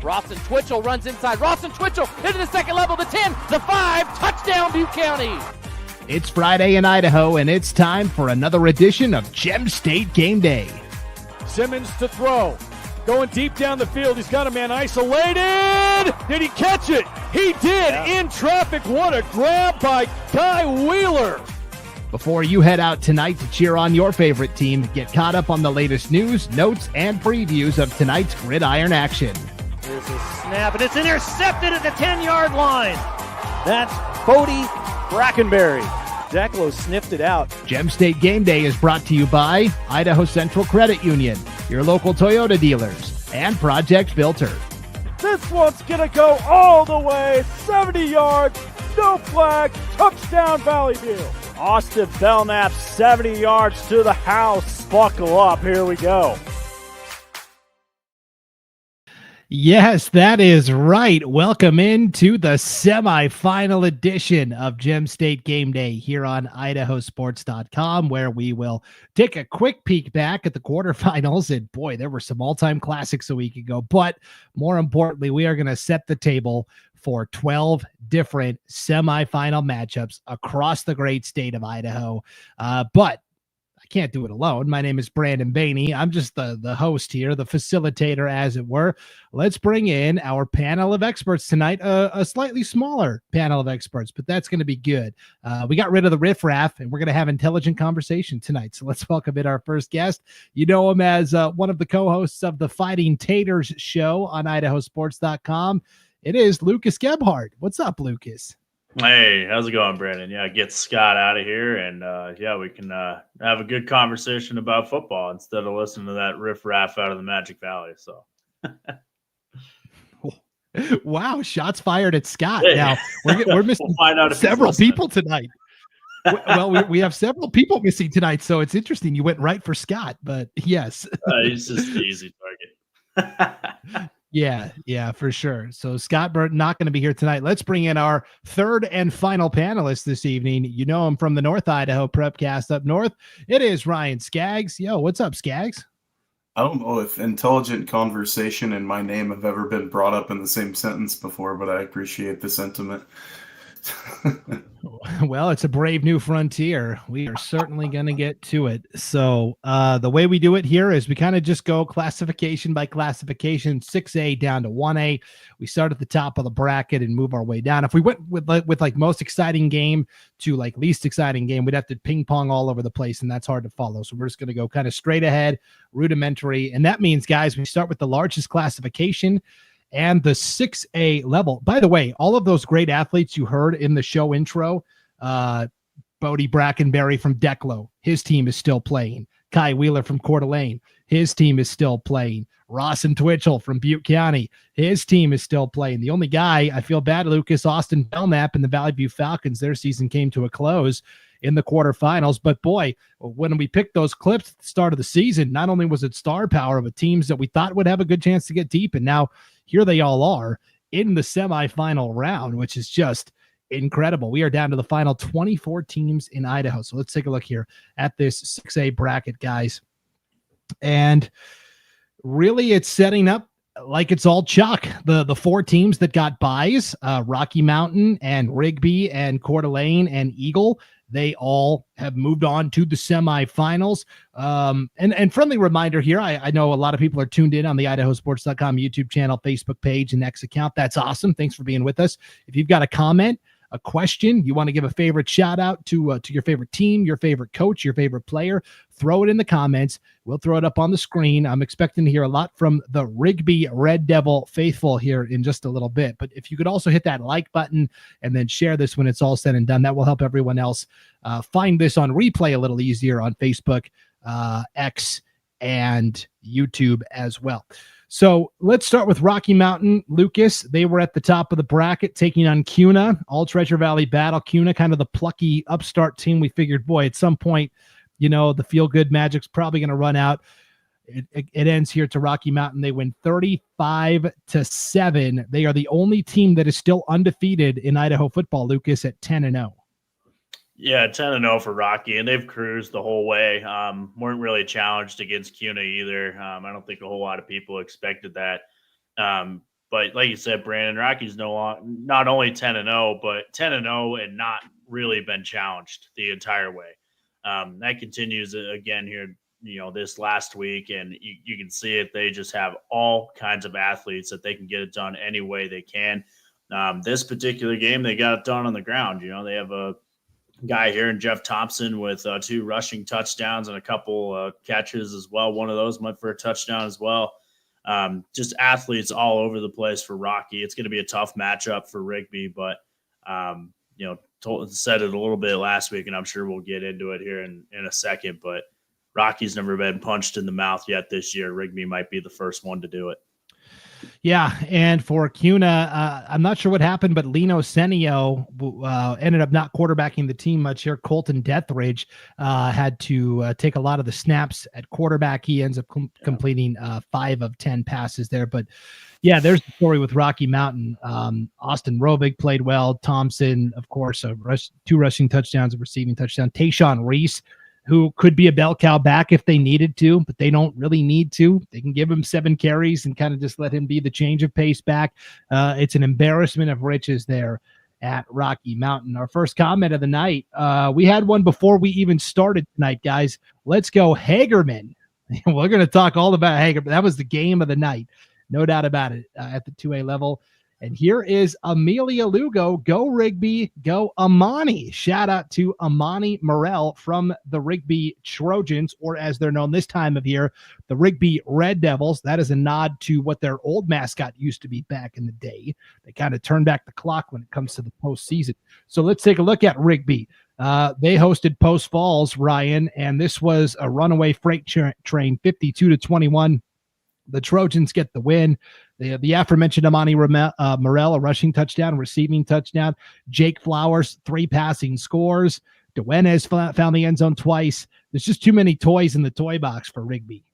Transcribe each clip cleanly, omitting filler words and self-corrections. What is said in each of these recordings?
Rawson Twitchell runs inside. Rawson Twitchell into the second level, the 10, the 5, touchdown Butte County. It's Friday in Idaho, and it's time for another edition of Gem State Game Day. Simmons to throw. Going deep down the field. He's got a man isolated. Did he catch it? He did in traffic. What a grab by Kai Wheeler. Before you head out tonight to cheer on your favorite team, get caught up on the latest news, notes, and previews of tonight's gridiron action. Here's a snap, and it's intercepted at the 10-yard line. That's Bodie Brackenberry. Jackalow sniffed it out. Gem State Game Day is brought to you by Idaho Central Credit Union, your local Toyota dealers, and Project Filter. This one's going to go all the way, 70 yards, no flag, touchdown Valley View. Austin Belknap, 70 yards to the house. Buckle up, here we go. Yes, that is right. Welcome into the semifinal edition of Gem State Game Day here on IdahoSports.com, where we will take a quick peek back at the quarterfinals. And boy, there were some all-time classics a week ago. But more importantly, we are going to set the table for 12 different semifinal matchups across the great state of Idaho. But I can't do it alone. My name is Brandon Bainey. I'm just the host here, the facilitator, as it were. Let's bring in our panel of experts tonight, a slightly smaller panel of experts, but that's going to be good. We got rid of the riffraff, and we're going to have intelligent conversation tonight. So let's welcome in our first guest. You know him as one of the co-hosts of the Fighting Taters show on IdahoSports.com. It is Lucas Gebhardt. What's up, Lucas? Hey, how's it going, Brandon? Yeah, get Scott out of here, and we can have a good conversation about football instead of listening to that riffraff out of the Magic Valley. So, wow, shots fired at Scott. Hey. Now we're missing several people tonight. Well, we have several people missing tonight, so it's interesting. You went right for Scott, but yes, he's just the easy target. Yeah, for sure. So Scott Burton not going to be here tonight. Let's bring in our third and final panelist this evening. You know him from the North Idaho Prepcast up north. It is Ryan Skaggs. Yo, what's up, Skaggs? I don't know if intelligent conversation and my name have ever been brought up in the same sentence before, but I appreciate the sentiment. Well, it's a brave new frontier. We are certainly going to get to it. So the way we do it here is we kind of just go classification by classification, 6A down to 1A. We start at the top of the bracket and move our way down. If we went with like most exciting game to like least exciting game, we'd have to ping pong all over the place, and that's hard to follow. So we're just going to go kind of straight ahead, rudimentary. And that means, guys, we start with the largest classification and the 6A level. By the way, all of those great athletes you heard in the show intro, Bodie Brackenberry from Declo, his team is still playing. Kai Wheeler from Coeur d'Alene, his team is still playing. Rawson Twitchell from Butte County, his team is still playing. The only guy, I feel bad, Lucas, Austin Belknap and the Valley View Falcons, their season came to a close in the quarterfinals. But boy, when we picked those clips at the start of the season, not only was it star power, but teams that we thought would have a good chance to get deep, and now here they all are in the semifinal round, which is just incredible. We are down to the final 24 teams in Idaho. So let's take a look here at this 6A bracket, guys. And really, it's setting up like it's all chalk. The four teams that got byes, Rocky Mountain and Rigby and Coeur d'Alene and Eagle, they all have moved on to the semifinals. And friendly reminder here, I know a lot of people are tuned in on the IdahoSports.com YouTube channel, Facebook page, and X account. That's awesome. Thanks for being with us. If you've got a comment, a question, you want to give a favorite shout out to your favorite team, your favorite coach, your favorite player, throw it in the comments. We'll throw it up on the screen. I'm expecting to hear a lot from the Rigby Red Devil faithful here in just a little bit. But if you could also hit that like button and then share this when it's all said and done, that will help everyone else find this on replay a little easier on Facebook, X, and YouTube as well. So let's start with Rocky Mountain. Lucas, they were at the top of the bracket taking on CUNA, all Treasure Valley battle. CUNA, kind of the plucky upstart team. We figured, boy, at some point, you know, the feel-good magic's probably going to run out. It ends here to Rocky Mountain. They win 35-7. They are the only team that is still undefeated in Idaho football, Lucas, at 10-0. Yeah, 10-0 for Rocky, and they've cruised the whole way. Weren't really challenged against CUNA either. I don't think a whole lot of people expected that. But But like you said, Brandon, Rockies not only 10-0, but 10-0 and not really been challenged the entire way. That continues again here, this last week, and you can see it. They just have all kinds of athletes that they can get it done any way they can. This particular game, they got it done on the ground. They have a guy here in Jeff Thompson with 2 rushing touchdowns and a couple catches as well. One of those went for a touchdown as well. Just athletes all over the place for Rocky. It's going to be a tough matchup for Rigby, but said it a little bit last week, and I'm sure we'll get into it here in a second. But Rocky's never been punched in the mouth yet this year. Rigby might be the first one to do it. Yeah, and for CUNA, I'm not sure what happened, but Lino Senio ended up not quarterbacking the team much here. Colton Deathridge had to take a lot of the snaps at quarterback. He ends up completing 5 of 10 passes there. But yeah, there's the story with Rocky Mountain. Austin Robig played well. Thompson, of course, 2 rushing touchdowns, a receiving touchdown. Tayshawn Reese, who could be a bell cow back if they needed to, but they don't really need to. They can give him 7 carries and kind of just let him be the change of pace back. It's an embarrassment of riches there at Rocky Mountain. Our first comment of the night. We had one before we even started tonight, guys. Let's go Hagerman. We're going to talk all about Hagerman. That was the game of the night. No doubt about it at the 2A level. And here is Amelia Lugo. Go Rigby, go Amani. Shout out to Amani Morell from the Rigby Trojans, or as they're known this time of year, the Rigby Red Devils. That is a nod to what their old mascot used to be back in the day. They kind of turned back the clock when it comes to the postseason. So let's take a look at Rigby. They hosted Post Falls, Ryan, and this was a runaway freight train, 52-21. The Trojans get the win. The aforementioned Amani Morell, a rushing touchdown, receiving touchdown. Jake Flowers, 3 passing scores. Duenes found the end zone twice. There's just too many toys in the toy box for Rigby.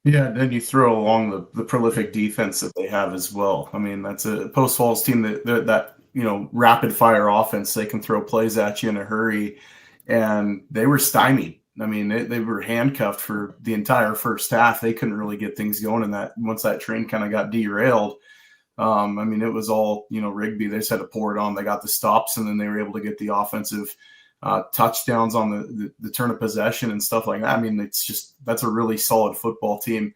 Yeah, and then you throw along the prolific defense that they have as well. I mean, that's a Post Falls team that rapid fire offense. They can throw plays at you in a hurry, and they were stymied. I mean, they were handcuffed for the entire first half. They couldn't really get things going in that once that train kind of got derailed. I mean, it was all, Rigby. They just had to pour it on. They got the stops, and then they were able to get the offensive touchdowns on the turn of possession and stuff like that. I mean, that's a really solid football team.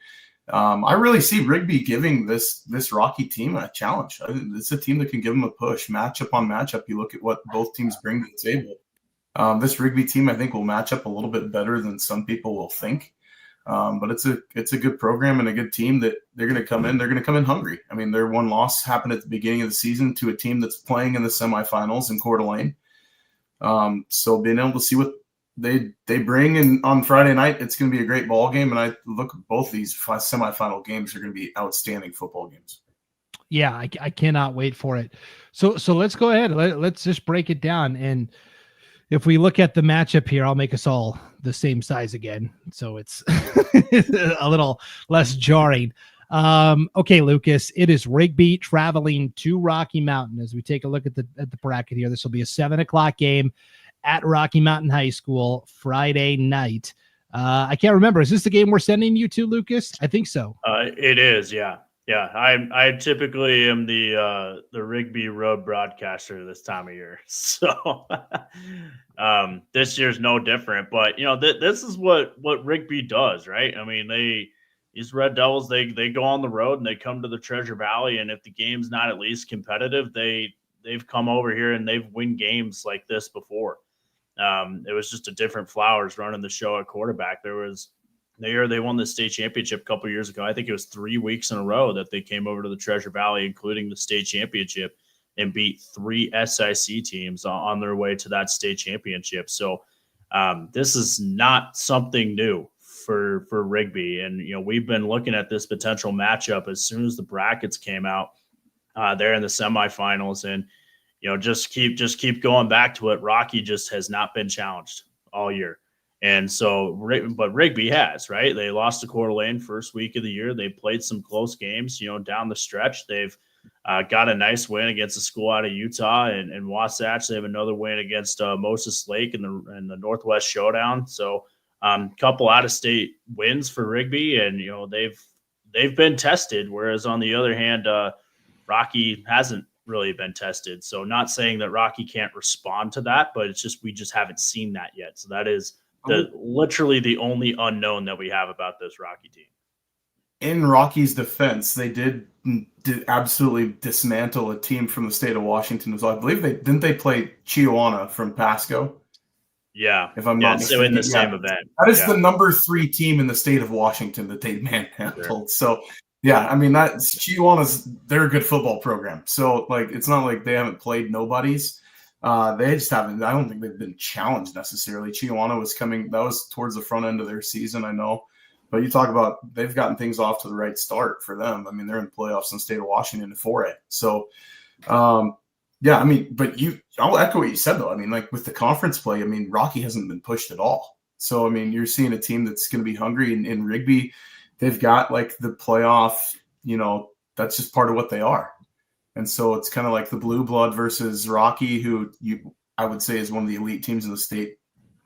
I really see Rigby giving this Rocky team a challenge. It's a team that can give them a push, matchup on matchup. You look at what both teams bring to the table. This Rigby team, I think, will match up a little bit better than some people will think. But it's a good program and a good team that they're going to come in. They're going to come in hungry. I mean, their one loss happened at the beginning of the season to a team that's playing in the semifinals in Coeur d'Alene. So being able to see what they bring in on Friday night, it's going to be a great ball game. And I look at both these semifinal games are going to be outstanding football games. Yeah, I cannot wait for it. So let's go ahead. Let's just break it down. And if we look at the matchup here, I'll make us all the same size again, so it's a little less jarring. Okay, Lucas, it is Rigby traveling to Rocky Mountain. As we take a look at the bracket here, this will be a 7:00 game at Rocky Mountain High School Friday night. I can't remember. Is this the game we're sending you to, Lucas? I think so. It is, yeah. Yeah, I typically am the Rigby road broadcaster this time of year, so this year's no different. But this is what Rigby does, right? I mean, these Red Devils they go on the road and they come to the Treasure Valley, and if the game's not at least competitive, they've come over here and they've win games like this before. It was just a different Flowers running the show at quarterback. They won the state championship a couple of years ago. I think it was 3 weeks in a row that they came over to the Treasure Valley, including the state championship, and beat 3 SIC teams on their way to that state championship. So this is not something new for Rigby. And, we've been looking at this potential matchup as soon as the brackets came out there in the semifinals. And, just keep going back to it. Rocky just has not been challenged all year. And so, but Rigby has, right? They lost to Coeur d'Alene first week of the year. They played some close games, down the stretch. They've got a nice win against a school out of Utah and Wasatch. They have another win against Moses Lake in the Northwest Showdown. So, couple out-of-state wins for Rigby, and they've been tested. Whereas on the other hand, Rocky hasn't really been tested. So not saying that Rocky can't respond to that, but it's just we just haven't seen that yet. So that is literally the only unknown that we have about this Rocky team. In Rocky's defense, they did absolutely dismantle a team from the state of Washington. So I believe they play Chihuahua from Pasco. Yeah, if I'm not mistaken, in the same event. That is the number 3 team in the state of Washington that they manhandled. Sure. So yeah, I mean they're a good football program. So like it's not like they haven't played nobodies. They just haven't. I don't think they've been challenged necessarily. Chihuahua was coming. That was towards the front end of their season, I know. But you talk about they've gotten things off to the right start for them. I mean, they're in the playoffs in the state of Washington in 4A. So, yeah, I mean, but I'll echo what you said, though. I mean, like with the conference play, I mean, Rocky hasn't been pushed at all. So, I mean, you're seeing a team that's going to be hungry in Rigby. They've got like the playoff, that's just part of what they are. And so it's kind of like the blue blood versus Rocky, who I would say is one of the elite teams in the state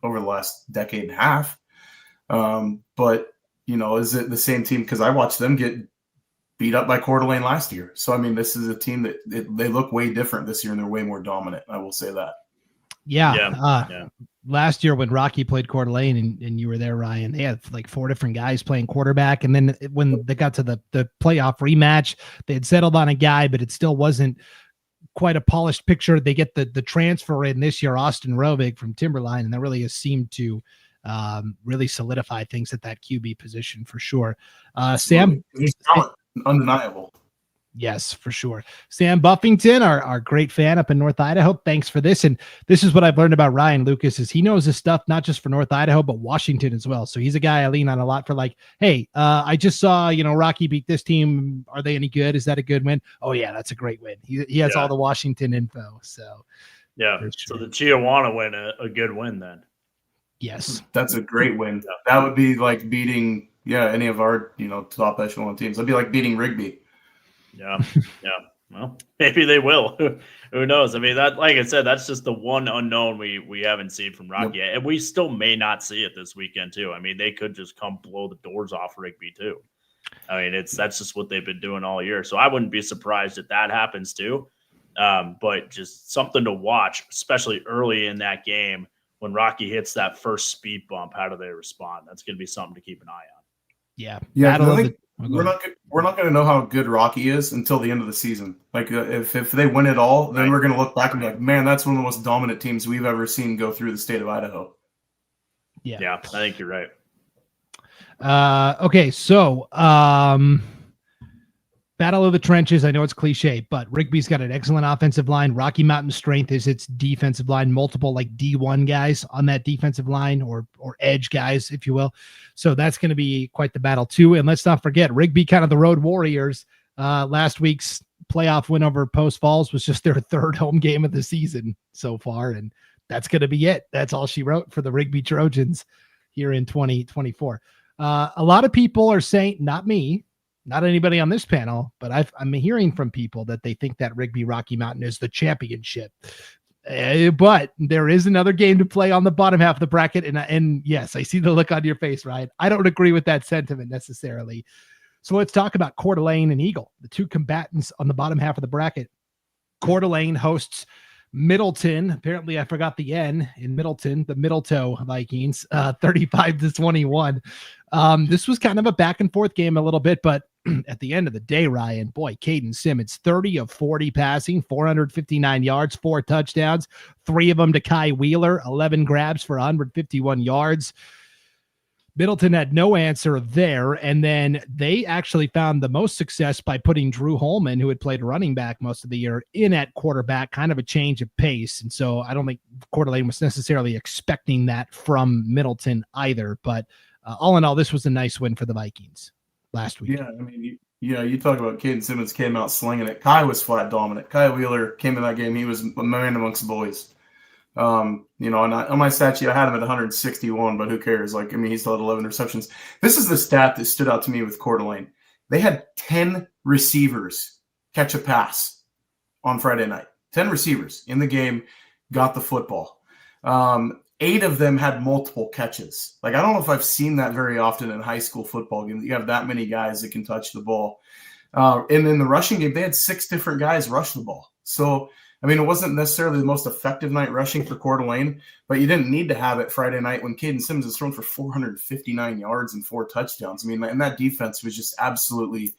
over the last decade and a half. But, is it the same team? Because I watched them get beat up by Coeur d'Alene last year. So, I mean, this is a team that they look way different this year, and they're way more dominant. I will say that. Yeah. Last year when Rocky played Coeur d'Alene and you were there, Ryan, they had like 4 different guys playing quarterback. And then when they got to the playoff rematch, they had settled on a guy, but it still wasn't quite a polished picture. They get the transfer in this year, Austin Rovig from Timberline, and that really has seemed to really solidify things at that QB position for sure. Sam, undeniable. Yes, for sure. Sam Buffington, our great fan up in North Idaho. Thanks for this. And this is what I've learned about Ryan Lucas is he knows his stuff, not just for North Idaho, but Washington as well. So he's a guy I lean on a lot for like, hey, I just saw, Rocky beat this team. Are they any good? Is that a good win? Oh yeah, that's a great win. He has all the Washington info. So yeah. Sure. So the Chihuahua win, a good win then. Yes. That's a great win. Yeah. That would be like beating, any of our, top echelon teams. That'd be like beating Rigby. Yeah. Well, maybe they will. Who knows? I mean, that, like I said, that's just the one unknown we haven't seen from Rocky yet. And we still may not see it this weekend too. I mean, they could just come blow the doors off Rigby too. I mean, that's just what they've been doing all year. So I wouldn't be surprised if that happens too. But just something to watch, especially early in that game when Rocky hits that first speed bump. How do they respond? That's going to be something to keep an eye on. Yeah. We're not going to know how good Rocky is until the end of the season. Like if they win it all, then we're going to look back and be like, man, that's one of the most dominant teams we've ever seen go through the state of Idaho. Yeah, I think you're right. Okay, so battle of the trenches. I know it's cliche, but Rigby's got an excellent offensive line. Rocky Mountain's strength is its defensive line, multiple like D1 guys on that defensive line or edge guys, if you will. So that's going to be quite the battle too. And let's not forget Rigby, kind of the road warriors. Last week's playoff win over Post Falls was just their 3rd home game of the season so far. And that's going to be it. That's all she wrote for the Rigby Trojans here in 2024. A lot of people are saying, not me, not anybody on this panel, but I'm hearing from people that they think that Rigby Rocky Mountain is the championship. But there is another game to play on the bottom half of the bracket. And yes, I see the look on your face, Ryan. I don't agree with that sentiment necessarily. So let's talk about Coeur d'Alene and Eagle, the 2 combatants on the bottom half of the bracket. Coeur d'Alene hosts Middleton. Apparently I forgot the N in Middleton, the Middletoe Vikings, 35-21. This was kind of a back and forth game a little bit, but at the end of the day, Ryan, boy, Caden Simmons, 30 of 40 passing, 459 yards, 4 touchdowns, 3 of them to Kai Wheeler, 11 grabs for 151 yards. Middleton had no answer there, and then they actually found the most success by putting Drew Holman, who had played running back most of the year, in at quarterback, kind of a change of pace. And so I don't think Coeur d'Alene was necessarily expecting that from Middleton either, but all in all, this was a nice win for the Vikings last week. Yeah, I mean, you talk about Caden Simmons came out slinging it. Kai was flat dominant. Kai Wheeler came in that game. He was a man amongst boys. And on my stat sheet, I had him at 161, but who cares? Like, I mean, he still had 11 receptions. This is the stat that stood out to me with Coeur d'Alene. They had 10 receivers catch a pass on Friday night. 10 receivers in the game got the football. 8 of them had multiple catches. Like, I don't know if I've seen that very often in high school football games. You have that many guys that can touch the ball. And in the rushing game, they had 6 different guys rush the ball. So, I mean, it wasn't necessarily the most effective night rushing for Coeur d'Alene, but you didn't need to have it Friday night when Caden Simmons is thrown for 459 yards and 4 touchdowns. I mean, and that defense was just absolutely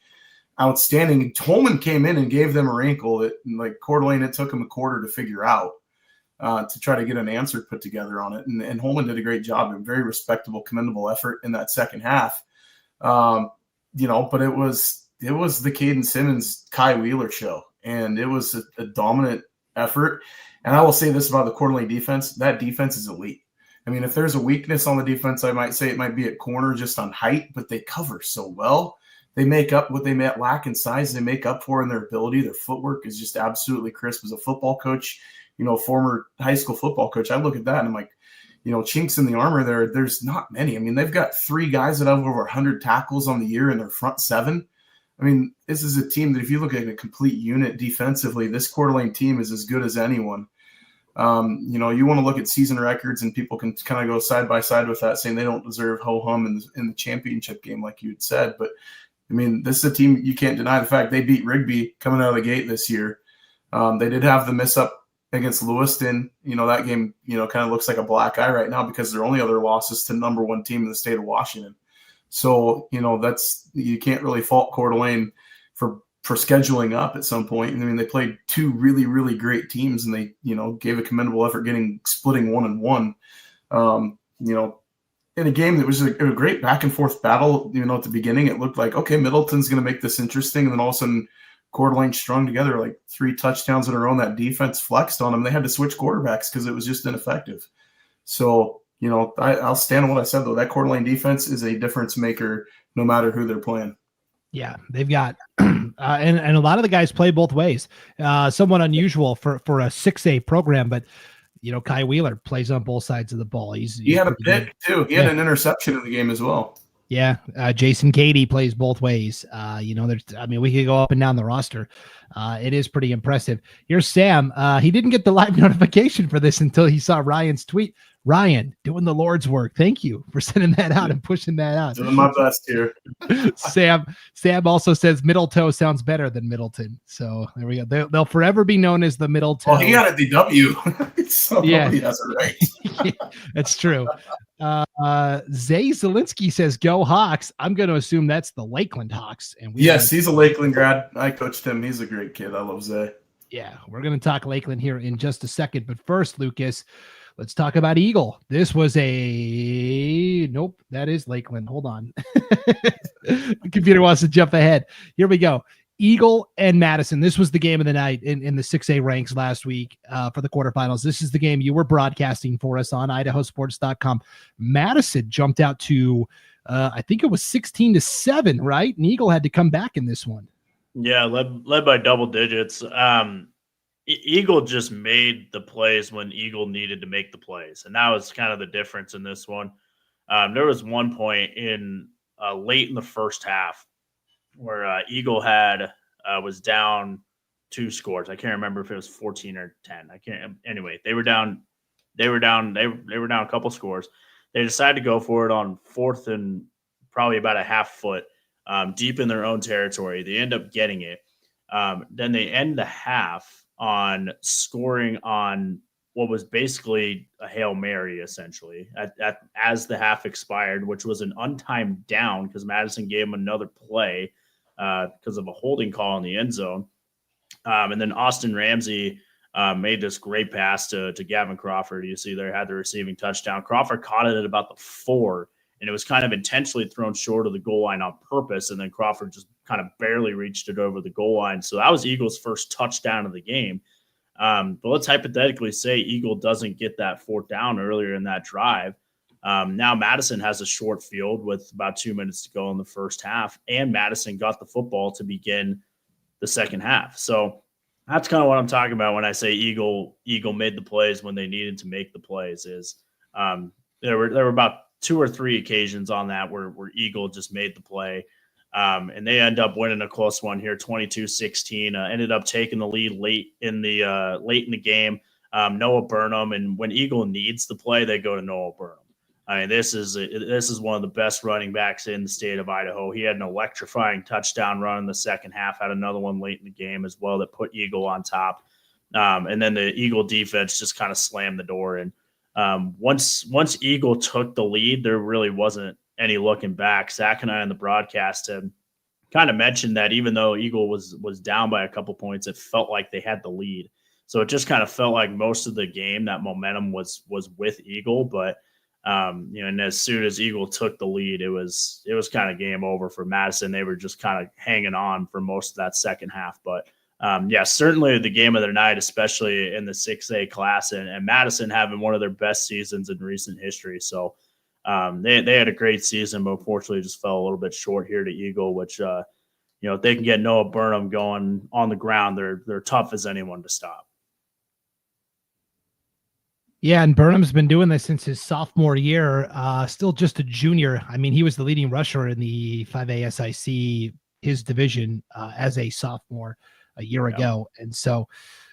outstanding. Holman came in and gave them a wrinkle that, like, Coeur d'Alene, it took them a quarter to figure out to try to get an answer put together on it. And Holman did a great job, a very respectable, commendable effort in that second half. But it was the Caden Simmons, Kai Wheeler show, and it was a dominant effort. And I will say this about the Coeur d'Alene defense: that defense is elite. I mean, if there's a weakness on the defense, I might say it might be at corner, just on height, but they cover so well. They make up what they lack in size. They make up for in their ability. Their footwork is just absolutely crisp. As a football coach, former high school football coach, I look at that and I'm like, chinks in the armor there's not many. I mean, they've got 3 guys that have over 100 tackles on the year in their front 7. I mean, this is a team that if you look at a complete unit defensively, this Coeur d'Alene team is as good as anyone. You want to look at season records and people can kind of go side by side with that, saying they don't deserve ho-hum in the championship game, like you had said. But, I mean, this is a team you can't deny the fact they beat Rigby coming out of the gate this year. They did have the miss-up against Lewiston. That game, kind of looks like a black eye right now because their only other loss is to number 1 team in the state of Washington. So, you can't really fault Coeur d'Alene for scheduling up at some point. I mean, they played 2 really, really great teams and they, gave a commendable effort splitting 1-1. In a game that was a great back and forth battle. At the beginning, it looked like, okay, Middleton's going to make this interesting. And then all of a sudden, Coeur d'Alene strung together like 3 touchdowns in a row. And that defense flexed on them. They had to switch quarterbacks because it was just ineffective. So, I'll stand on what I said, though. That Coeur d'Alene defense is a difference maker no matter who they're playing. Yeah, they've got and a lot of the guys play both ways. Somewhat unusual for a 6A program, but Kai Wheeler plays on both sides of the ball. He had a pick too. He had an interception in the game as well. Yeah, Jason Cady plays both ways. We could go up and down the roster. It is pretty impressive. Here's Sam. He didn't get the live notification for this until he saw Ryan's tweet. Ryan, doing the Lord's work. Thank you for sending that out and pushing that out. Doing my best here. Sam also says middle toe sounds better than Middleton. So there we go. They'll forever be known as the middle toe. Well, he got a DW. So yeah, he has it right. Yeah, that's true. Zay Zielinski says, "Go Hawks." I'm going to assume that's the Lakeland Hawks. And he's a Lakeland grad. I coached him. He's a great kid. I love Zay. Yeah, we're going to talk Lakeland here in just a second. But first, Lucas, let's talk about Eagle. This was nope, that is Lakeland. Hold on. The computer wants to jump ahead. Here we go. Eagle and Madison. This was the game of the night in the 6A ranks last week for the quarterfinals. This is the game you were broadcasting for us on IdahoSports.com. Madison jumped out to, I think it was 16-7, right? And Eagle had to come back in this one. Yeah, led by double digits. Eagle just made the plays when Eagle needed to make the plays. And that was kind of the difference in this one. There was one point in late in the first half where Eagle was down 2 scores. I can't remember if it was 14 or 10. Anyway, they were down a couple scores. They decided to go for it on 4th and probably about a half foot deep in their own territory. They end up getting it. Then they end the half on scoring on what was basically a Hail Mary, essentially, as the half expired, which was an untimed down because Madison gave them another play because of a holding call in the end zone. And then Austin Ramsey made this great pass to Gavin Crawford. You see there had the receiving touchdown. Crawford caught it at about the 4, and it was kind of intentionally thrown short of the goal line on purpose, and then Crawford just kind of barely reached it over the goal line. So that was Eagle's first touchdown of the game. But let's hypothetically say Eagle doesn't get that 4th down earlier in that drive. Now Madison has a short field with about 2 minutes to go in the first half, and Madison got the football to begin the second half. So that's kind of what I'm talking about when I say Eagle made the plays when they needed to make the plays. There were about 2 or 3 occasions on that where Eagle just made the play. And they end up winning a close one here, 22-16. Ended up taking the lead late in the game. Noah Burnham, and when Eagle needs the play, they go to Noah Burnham. I mean, this is one of the best running backs in the state of Idaho. He had an electrifying touchdown run in the second half, had another one late in the game as well that put Eagle on top. And then the Eagle defense just kind of slammed the door. And once Eagle took the lead, there really wasn't any looking back. Zach and I on the broadcast had kind of mentioned that even though Eagle was down by a couple points, it felt like they had the lead. So it just kind of felt like most of the game that momentum was with Eagle, but and as soon as Eagle took the lead, it was kind of game over for Madison. They were just kind of hanging on for most of that second half. But certainly the game of their night, especially in the 6A class, and Madison having one of their best seasons in recent history. So they had a great season, but unfortunately just fell a little bit short here to Eagle, which if they can get Noah Burnham going on the ground, they're tough as anyone to stop. Yeah, and Burnham's been doing this since his sophomore year, still just a junior. I mean, he was the leading rusher in the 5A SIC, his division, as a sophomore a year ago. And so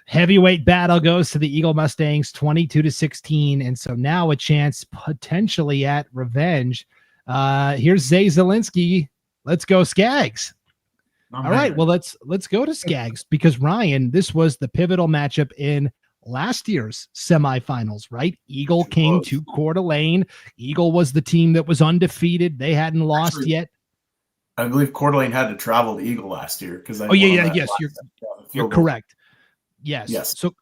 heavyweight battle goes to the Eagle Mustangs 22-16. And so now a chance potentially at revenge. Here's Zay Zielinski. Let's go Skags. All right, well, let's go to Skags because, Ryan, this was the pivotal matchup in last year's semifinals, right? Eagle came to Coeur d'Alene. Eagle was the team that was undefeated. They hadn't lost yet. I believe Coeur d'Alene had to travel to Eagle last year because yes, you're correct. Yes. So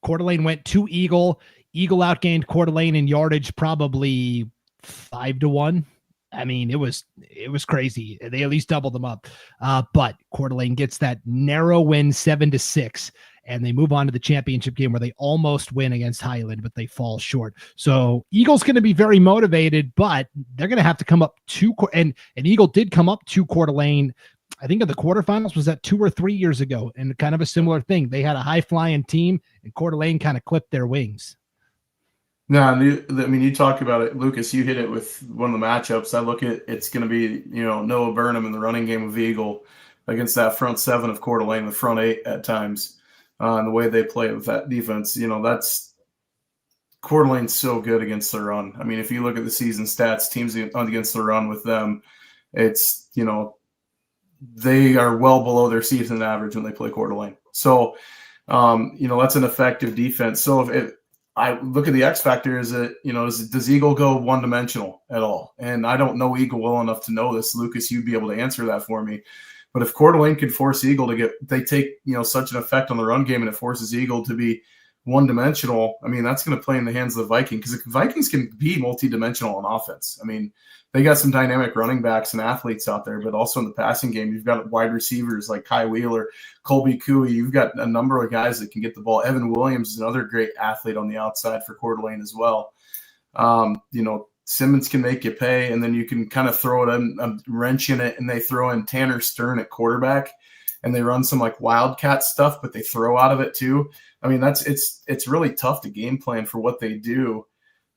Coeur d'Alene went to Eagle. Eagle outgained Coeur d'Alene in yardage probably 5-1. I mean, it was crazy. They at least doubled them up. But Coeur d'Alene gets that narrow win 7-6. And they move on to the championship game where they almost win against Highland, but they fall short. So Eagle's going to be very motivated, but they're going to have to come up to, and Eagle did come up to Coeur d'Alene. I think in the quarterfinals was that 2 or 3 years ago, and kind of a similar thing. They had a high flying team, and Coeur d'Alene kind of clipped their wings. No, I mean, you talk about it, Lucas. You hit it with one of the matchups. I look at it's going to be Noah Burnham in the running game of Eagle against that front seven of Coeur d'Alene, the front eight at times. And the way they play with that defense, that's Coeur d'Alene's so good against the run. I mean, if you look at the season stats, teams against the run with them, it's, they are well below their season average when they play Coeur d'Alene. So, that's an effective defense. So if I look at the X factor, is it, does Eagle go one-dimensional at all? And I don't know Eagle well enough to know this. Lucas, you'd be able to answer that for me. But if Coeur d'Alene could force Eagle they take such an effect on the run game, and it forces Eagle to be one-dimensional. I mean, that's going to play in the hands of the Vikings, because the Vikings can be multi-dimensional on offense. I mean, they got some dynamic running backs and athletes out there, but also in the passing game, you've got wide receivers like Kai Wheeler, Colby Cooey. You've got a number of guys that can get the ball. Evan Williams is another great athlete on the outside for Coeur d'Alene as well. Simmons can make you pay, and then you can kind of throw it a wrench in it, and they throw in Tanner Stern at quarterback, and they run some like wildcat stuff, but they throw out of it too. I mean, it's really tough to game plan for what they do.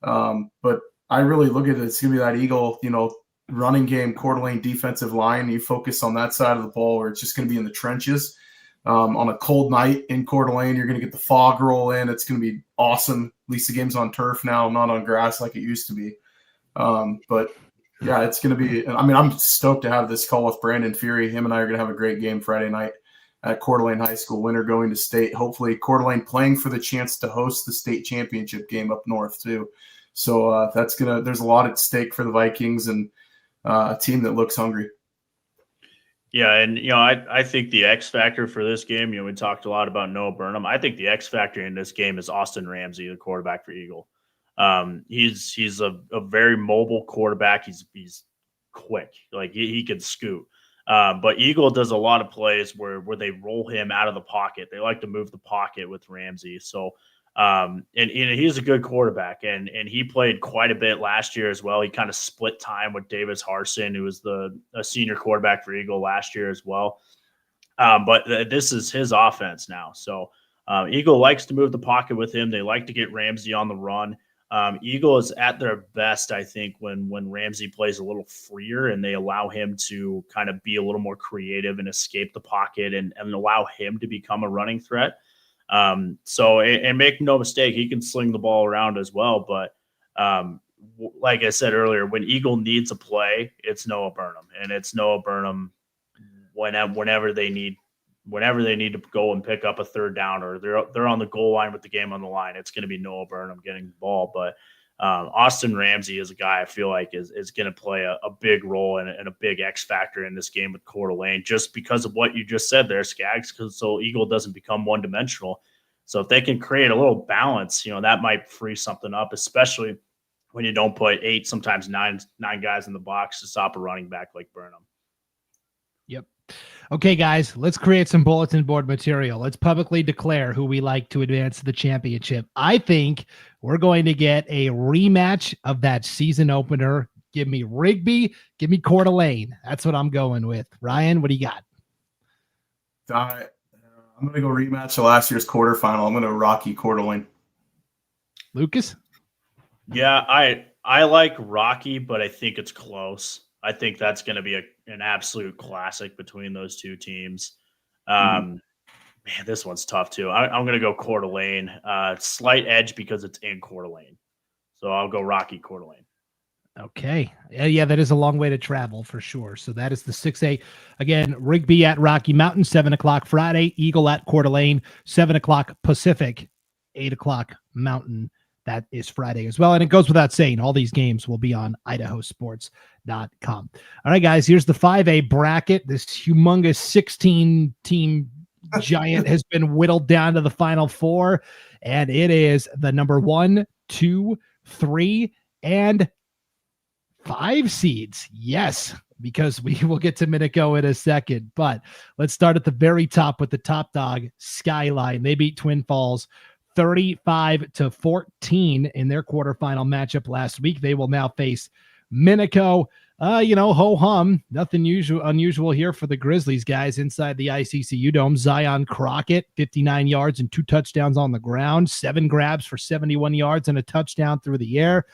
But I really look at it, it's going to be that Eagle, running game, Coeur d'Alene defensive line. You focus on that side of the ball where it's just going to be in the trenches. On a cold night in Coeur d'Alene, you're going to get the fog roll in. It's going to be awesome. At least the game's on turf now, not on grass like it used to be. But yeah, it's going to be, I mean, I'm stoked to have this call with Brandon Fury. Him and I are going to have a great game Friday night at Coeur d'Alene High School. Winner going to state. Hopefully Coeur d'Alene playing for the chance to host the state championship game up north too. So there's a lot at stake for the Vikings and a team that looks hungry. Yeah, and I think the X factor for this game, we talked a lot about Noah Burnham. I think the X factor in this game is Austin Ramsey, the quarterback for Eagle. He's a very mobile quarterback. He's quick, like he can scoot. But Eagle does a lot of plays where they roll him out of the pocket. They like to move the pocket with Ramsey. So, and he's a good quarterback, and he played quite a bit last year as well. He kind of split time with Davis Harson, who was a senior quarterback for Eagle last year as well. But this is his offense now. So Eagle likes to move the pocket with him. They like to get Ramsey on the run. Eagle is at their best, I think, when Ramsey plays a little freer and they allow him to kind of be a little more creative and escape the pocket and allow him to become a running threat. So make no mistake, he can sling the ball around as well. But like I said earlier, when Eagle needs a play, it's Noah Burnham, and it's Noah Burnham whenever they need to go and pick up a third down, or they're on the goal line with the game on the line. It's going to be Noah Burnham getting the ball. But Austin Ramsey is a guy I feel like is going to play a big role and a big X factor in this game with Coeur d'Alene, just because of what you just said there, Skaggs, so Eagle doesn't become one dimensional. So if they can create a little balance, that might free something up, especially when you don't put 8, sometimes nine guys in the box to stop a running back like Burnham. Yep. Okay, guys, let's create some bulletin board material. Let's publicly declare who we like to advance to the championship. I think we're going to get a rematch of that season opener. Give me Rigby, give me Coeur d'Alene. That's what I'm going with. Ryan, what do you got? I'm going to go rematch of last year's quarterfinal. I'm going to Rocky Coeur d'Alene. Lucas? Yeah, I like Rocky, but I think it's close. I think that's going to be an absolute classic between those two teams. Man, this one's tough too. I'm going to go Coeur d'Alene. Slight edge because it's in Coeur d'Alene. So I'll go Rocky Coeur d'Alene. Okay. Yeah, that is a long way to travel for sure. So that is the 6A. Again, Rigby at Rocky Mountain, 7 o'clock Friday. Eagle at Coeur d'Alene, 7 o'clock Pacific, 8 o'clock Mountain. That is Friday as well. And it goes without saying, all these games will be on IdahoSports.com. All right, guys, here's the 5A bracket. This humongous 16-team giant has been whittled down to the final 4. And it is the number 1, 2, 3, and 5 seeds. Yes, because we will get to Minico in a second. But let's start at the very top with the top dog, Skyline. They beat Twin Falls 35-14 in their quarterfinal matchup last week. They will now face Minico. Ho-hum. Nothing unusual here for the Grizzlies, guys, inside the ICCU Dome. Zion Crockett, 59 yards and 2 touchdowns on the ground, 7 grabs for 71 yards and a touchdown through the air.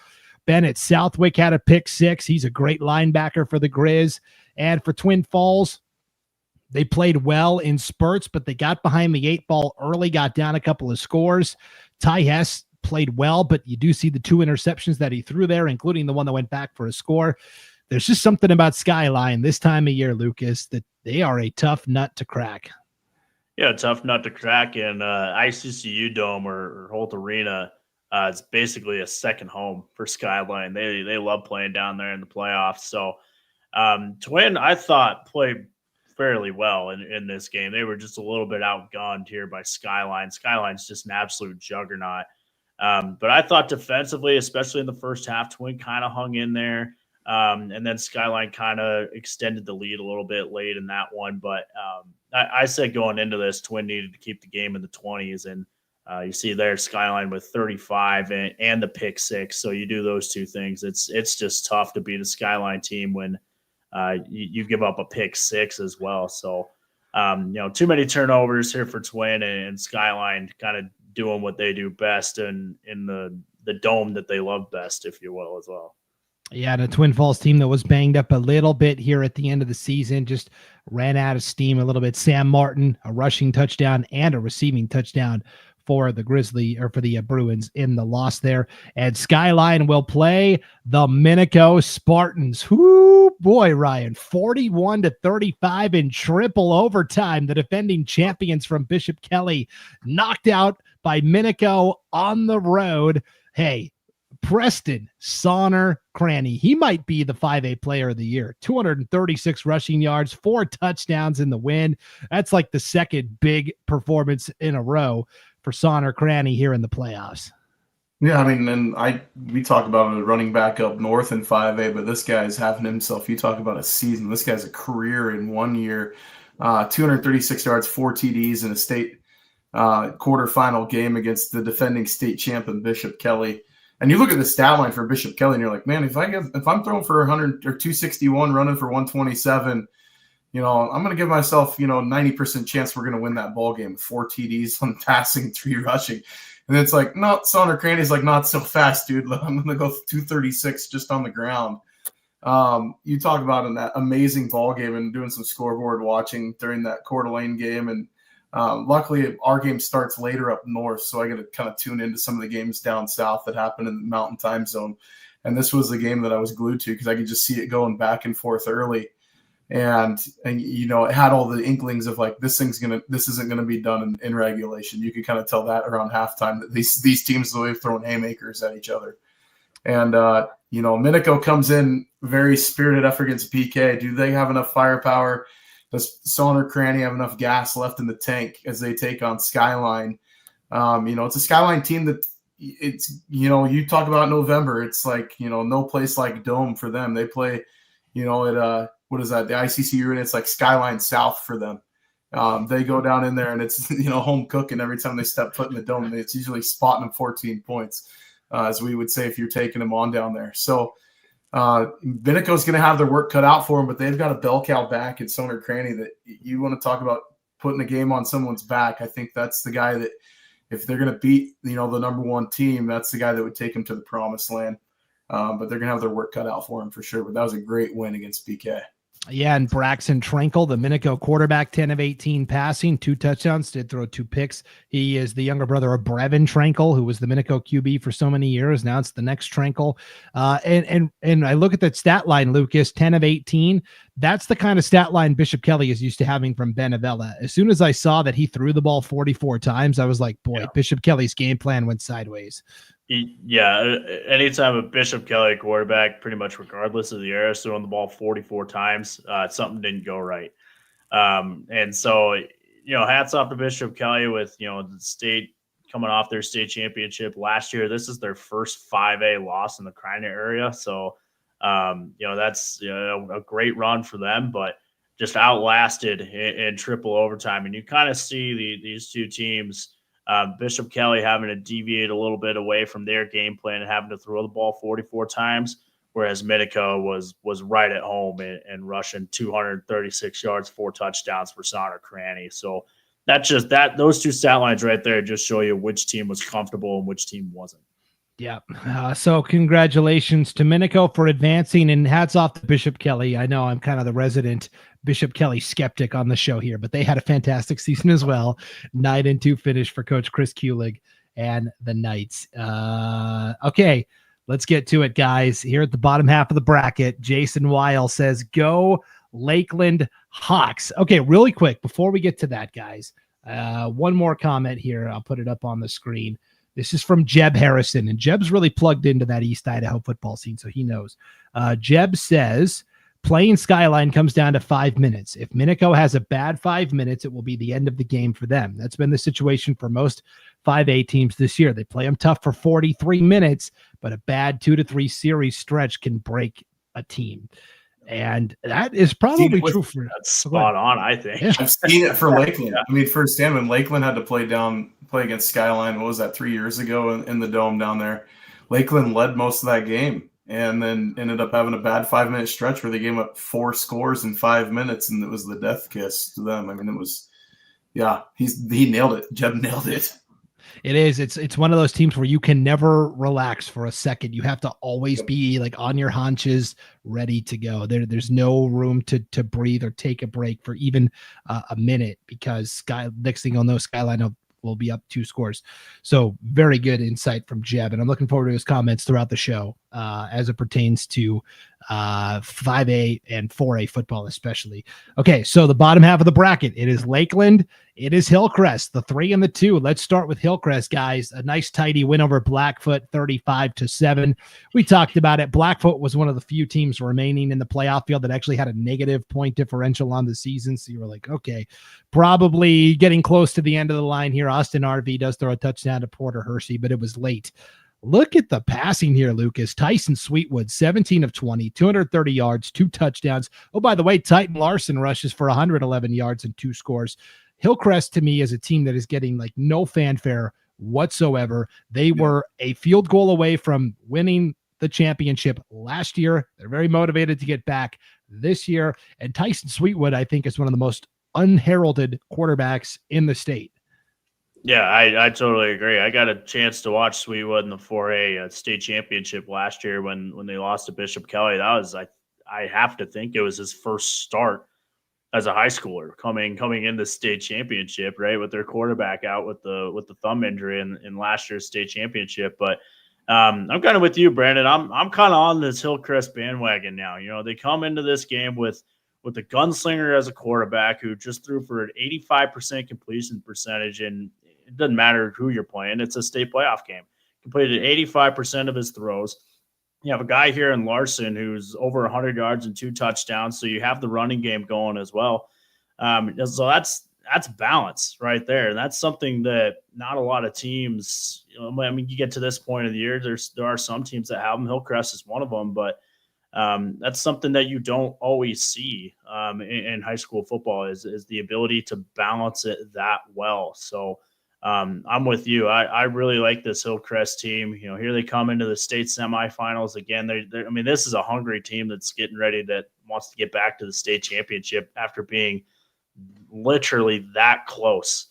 Bennett Southwick had a pick 6. He's a great linebacker for the Grizz. And for Twin Falls, they played well in spurts, but they got behind the 8 ball early, got down a couple of scores. Ty Hess played well, but you do see the 2 interceptions that he threw there, including the one that went back for a score. There's just something about Skyline this time of year, Lucas, that they are a tough nut to crack. Yeah, tough nut to crack. And ICCU Dome or Holt Arena, it's basically a second home for Skyline. They love playing down there in the playoffs. So Twin, I thought, played fairly well in this game. They were just a little bit outgunned here by Skyline. Skyline's just an absolute juggernaut. But I thought defensively, especially in the first half, Twin kind of hung in there. And then Skyline kind of extended the lead a little bit late in that one. But I said going into this, Twin needed to keep the game in the 20s. And you see there Skyline with 35 and the pick 6. So you do those two things. It's just tough to beat a Skyline team when you give up a pick 6 as well. So, too many turnovers here for Twin and Skyline kind of doing what they do best in the dome that they love best, if you will, as well. Yeah, the Twin Falls team that was banged up a little bit here at the end of the season, just ran out of steam a little bit. Sam Martin, a rushing touchdown and a receiving touchdown for the Bruins in the loss there. And Skyline will play the Minico Spartans. Whoo, boy, Ryan, 41-35 in triple overtime. The defending champions from Bishop Kelly knocked out by Minico on the road. Hey, Preston Sonner Cranny, he might be the 5A player of the year. 236 rushing yards, 4 touchdowns in the win. That's like the second big performance in a row for Sonner Cranny here in the playoffs. Yeah, I mean, and we talk about a running back up north in 5A, but this guy's having himself, you talk about a season, this guy's a career in 1 year, 236 yards, 4 TDs in a state quarterfinal game against the defending state champion Bishop Kelly. And you look at the stat line for Bishop Kelly and you're like, man, if I'm throwing for 100 or 261, running for 127, I'm going to give myself, 90% chance we're going to win that ball game. 4 TDs on passing, 3 rushing. And it's like, no, Sonner Cranny's like, not so fast, dude. I'm going to go 236 just on the ground. You talk about in that amazing ball game and doing some scoreboard watching during that Coeur d'Alene game. And luckily our game starts later up north. So I got to kind of tune into some of the games down south that happen in the mountain time zone. And this was the game that I was glued to because I could just see it going back and forth early. And you know, it had all the inklings of like, this isn't gonna be done in regulation. You could kind of tell that around halftime that these teams were throwing haymakers at each other. And you know, Minico comes in very spirited effort against PK. Do they have enough firepower? Does Sonner Cranny have enough gas left in the tank as they take on Skyline? You know, it's a Skyline team that it's, you know, you talk about November. It's like, you know, no place like Dome for them. They play, you know, at what is that? The ICC arena. It's like Skyline South for them. They go down in there and it's, you know, home cooking every time they step foot in the Dome. It's usually spotting them 14 points, as we would say if you're taking them on down there. So Vinico's going to have their work cut out for them, but they've got a bell cow back at Sonner Cranny that you want to talk about putting a game on someone's back. I think that's the guy that, if they're going to beat, you know, the number one team, that's the guy that would take them to the promised land. But they're going to have their work cut out for them for sure. But that was a great win against BK. Yeah, and Braxton Trankel, the Minico quarterback, 10 of 18 passing, 2 touchdowns, did throw 2 picks. He is the younger brother of Brevin Trankel, who was the Minico QB for so many years. Now it's the next Trankel. And I look at that stat line, Lucas, 10 of 18. That's the kind of stat line Bishop Kelly is used to having from Benevilla. As soon as I saw that he threw the ball 44 times, I was like, boy, yeah. Bishop Kelly's game plan went sideways. Yeah, anytime a Bishop Kelly quarterback, pretty much regardless of the era, is throwing the ball 44 times, something didn't go right. And so, you know, hats off to Bishop Kelly with, you know, the state coming off their state championship last year. This is their first 5A loss in the Kriner area. So, you know, that's, you know, a great run for them, but just outlasted in triple overtime. And you kind of see these two teams, Bishop Kelly having to deviate a little bit away from their game plan and having to throw the ball 44 times, whereas Minico was right at home and rushing 236 yards, 4 touchdowns for Sonner Cranny. So those two stat lines right there just show you which team was comfortable and which team wasn't. Yeah. So congratulations to Minico for advancing, and hats off to Bishop Kelly. I know I'm kind of the resident Bishop Kelly skeptic on the show here, but they had a fantastic season as well. 9-2 finish for Coach Chris Kulig and the Knights. Okay, let's get to it, guys. Here at the bottom half of the bracket, Jason Weil says, go Lakeland Hawks. Okay, really quick, before we get to that, guys, one more comment here. I'll put it up on the screen. This is from Jeb Harrison, and Jeb's really plugged into that East Idaho football scene, so he knows. Jeb says, playing Skyline comes down to 5 minutes. If Minico has a bad 5 minutes, it will be the end of the game for them. That's been the situation for most 5A teams this year. They play them tough for 43 minutes, but a bad 2 to 3 series stretch can break a team. And that is probably true for that's spot on, I think. Yeah. I've seen it for Lakeland. I mean, firsthand, when Lakeland had to play against Skyline, what was that, 3 years ago in the Dome down there? Lakeland led most of that game and then ended up having a bad 5 minute stretch where they gave up 4 scores in 5 minutes, and it was the death kiss to them. I mean, it was, yeah, he nailed it. Jeb nailed it. It is. It's one of those teams where you can never relax for a second. You have to always be like on your haunches, ready to go. There's no room to breathe or take a break for even a minute, because next thing you'll know, Skyline will be up 2 scores. So very good insight from Jeb, and I'm looking forward to his comments throughout the show as it pertains to 5A and 4A football especially. Okay, so the bottom half of the bracket, it is Lakeland, it is Hillcrest, the 3 and the 2. Let's start with Hillcrest, guys. A nice tidy win over Blackfoot, 35-7. We talked about it. Blackfoot was one of the few teams remaining in the playoff field that actually had a negative point differential on the season, so you were like, okay, probably getting close to the end of the line here. Austin RV does throw a touchdown to Porter Hershey, but it was late. Look at the passing here, Lucas. Tyson Sweetwood, 17 of 20, 230 yards, 2 touchdowns. Oh, by the way, Titan Larson rushes for 111 yards and 2 scores. Hillcrest, to me, is a team that is getting like no fanfare whatsoever. They were a field goal away from winning the championship last year. They're very motivated to get back this year. And Tyson Sweetwood, I think, is one of the most unheralded quarterbacks in the state. Yeah, I totally agree. I got a chance to watch Sweetwood in the 4A state championship last year when they lost to Bishop Kelly. That was, I have to think, it was his first start as a high schooler coming in the state championship, right, with their quarterback out with the thumb injury in last year's state championship. But I'm kind of with you, Brandon. I'm kind of on this Hillcrest bandwagon now. They come into this game with a gunslinger as a quarterback who just threw for an 85% completion percentage, and it doesn't matter who you're playing. It's a state playoff game. Completed 85% of his throws. You have a guy here in Larson who's over 100 yards and 2 touchdowns, so you have the running game going as well. So that's balance right there. And that's something that not a lot of teams, you get to this point of the year, there are some teams that have them. Hillcrest is one of them, but that's something that you don't always see in high school football is the ability to balance it that well. So I'm with you. I really like this Hillcrest team. Here they come into the state semifinals again. This is a hungry team that's getting ready, that wants to get back to the state championship after being literally that close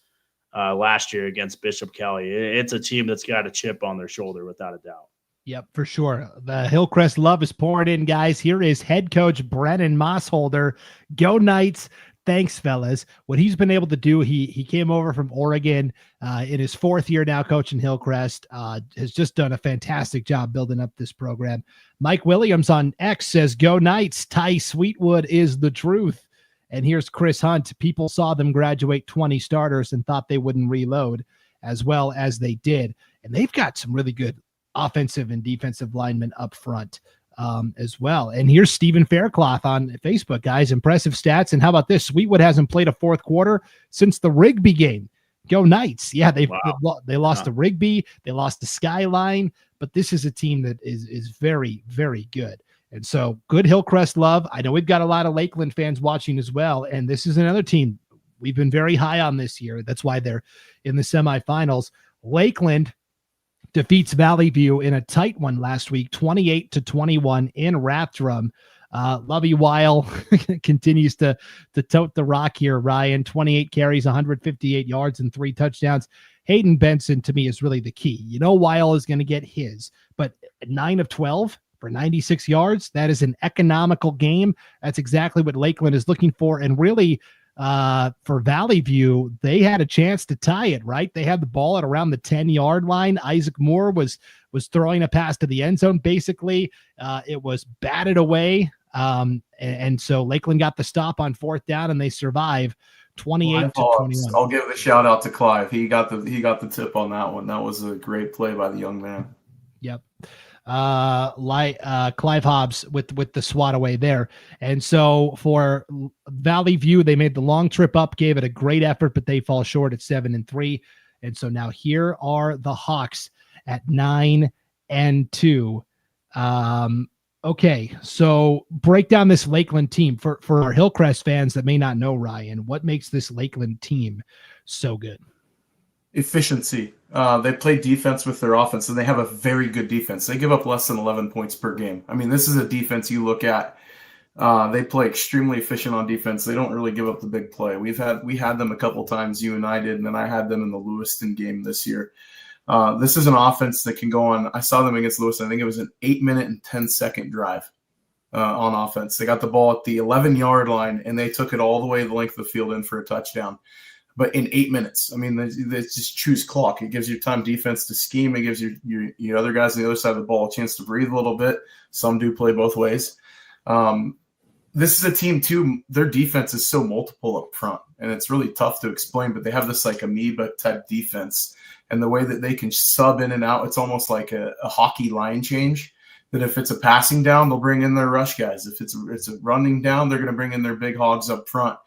last year against Bishop Kelly. It's a team that's got a chip on their shoulder without a doubt. Yep, for sure. The Hillcrest love is pouring in, guys. Here is head coach Brennan Mossholder. Go Knights. Thanks, fellas. What he's been able to do, he came over from Oregon in his 4th year now coaching Hillcrest, has just done a fantastic job building up this program. Mike Williams on X says, go Knights. Ty Sweetwood is the truth. And here's Chris Hunt. People saw them graduate 20 starters and thought they wouldn't reload, as well as they did. And they've got some really good offensive and defensive linemen up front as well. And here's Stephen Faircloth on Facebook, guys. Impressive stats. And how about this? Sweetwood hasn't played a 4th quarter since the Rigby game. Go Knights. Yeah, they lost to Rigby. They lost to Skyline. But this is a team that is very, very good. And so good Hillcrest love. I know we've got a lot of Lakeland fans watching as well. And this is another team we've been very high on this year. That's why they're in the semifinals. Lakeland defeats Valley View in a tight one last week, 28-21 in Rathdrum. Lovey Weil continues to tote the rock here, Ryan. 28 carries, 158 yards, and 3 touchdowns. Hayden Benson, to me, is really the key. Weil is going to get his, but 9 of 12 for 96 yards, that is an economical game. That's exactly what Lakeland is looking for. And really, for Valley View, they had a chance to tie it, right? They had the ball at around the 10-yard line. Isaac Moore was throwing a pass to the end zone. Basically, it was batted away. And so Lakeland got the stop on 4th down, and they survive 28-21. I'll give a shout out to Clive. He got the tip on that one. That was a great play by the young man. Yep. Clive Hobbs with the swat away there. And so for Valley View, they made the long trip up, gave it a great effort, but they fall short at 7-3. And so now here are the Hawks at 9-2. Okay, so break down this Lakeland team for our Hillcrest fans that may not know, Ryan. What makes this Lakeland team so good? Efficiency. They play defense with their offense, and they have a very good defense. They give up less than 11 points per game. This is a defense you look at. They play extremely efficient on defense. They don't really give up the big play. We had them a couple times, you and I did, and then I had them in the Lewiston game this year. This is an offense that can go on. I saw them against Lewiston. I think it was an 8-minute and 10-second drive on offense. They got the ball at the 11-yard line, and they took it all the way the length of the field in for a touchdown. But in 8 minutes, they just choose clock. It gives your time defense to scheme. It gives your other guys on the other side of the ball a chance to breathe a little bit. Some do play both ways. This is a team, too. Their defense is so multiple up front, and it's really tough to explain, but they have this amoeba-type defense. And the way that they can sub in and out, it's almost like a hockey line change, that if it's a passing down, they'll bring in their rush guys. If it's a running down, they're going to bring in their big hogs up front.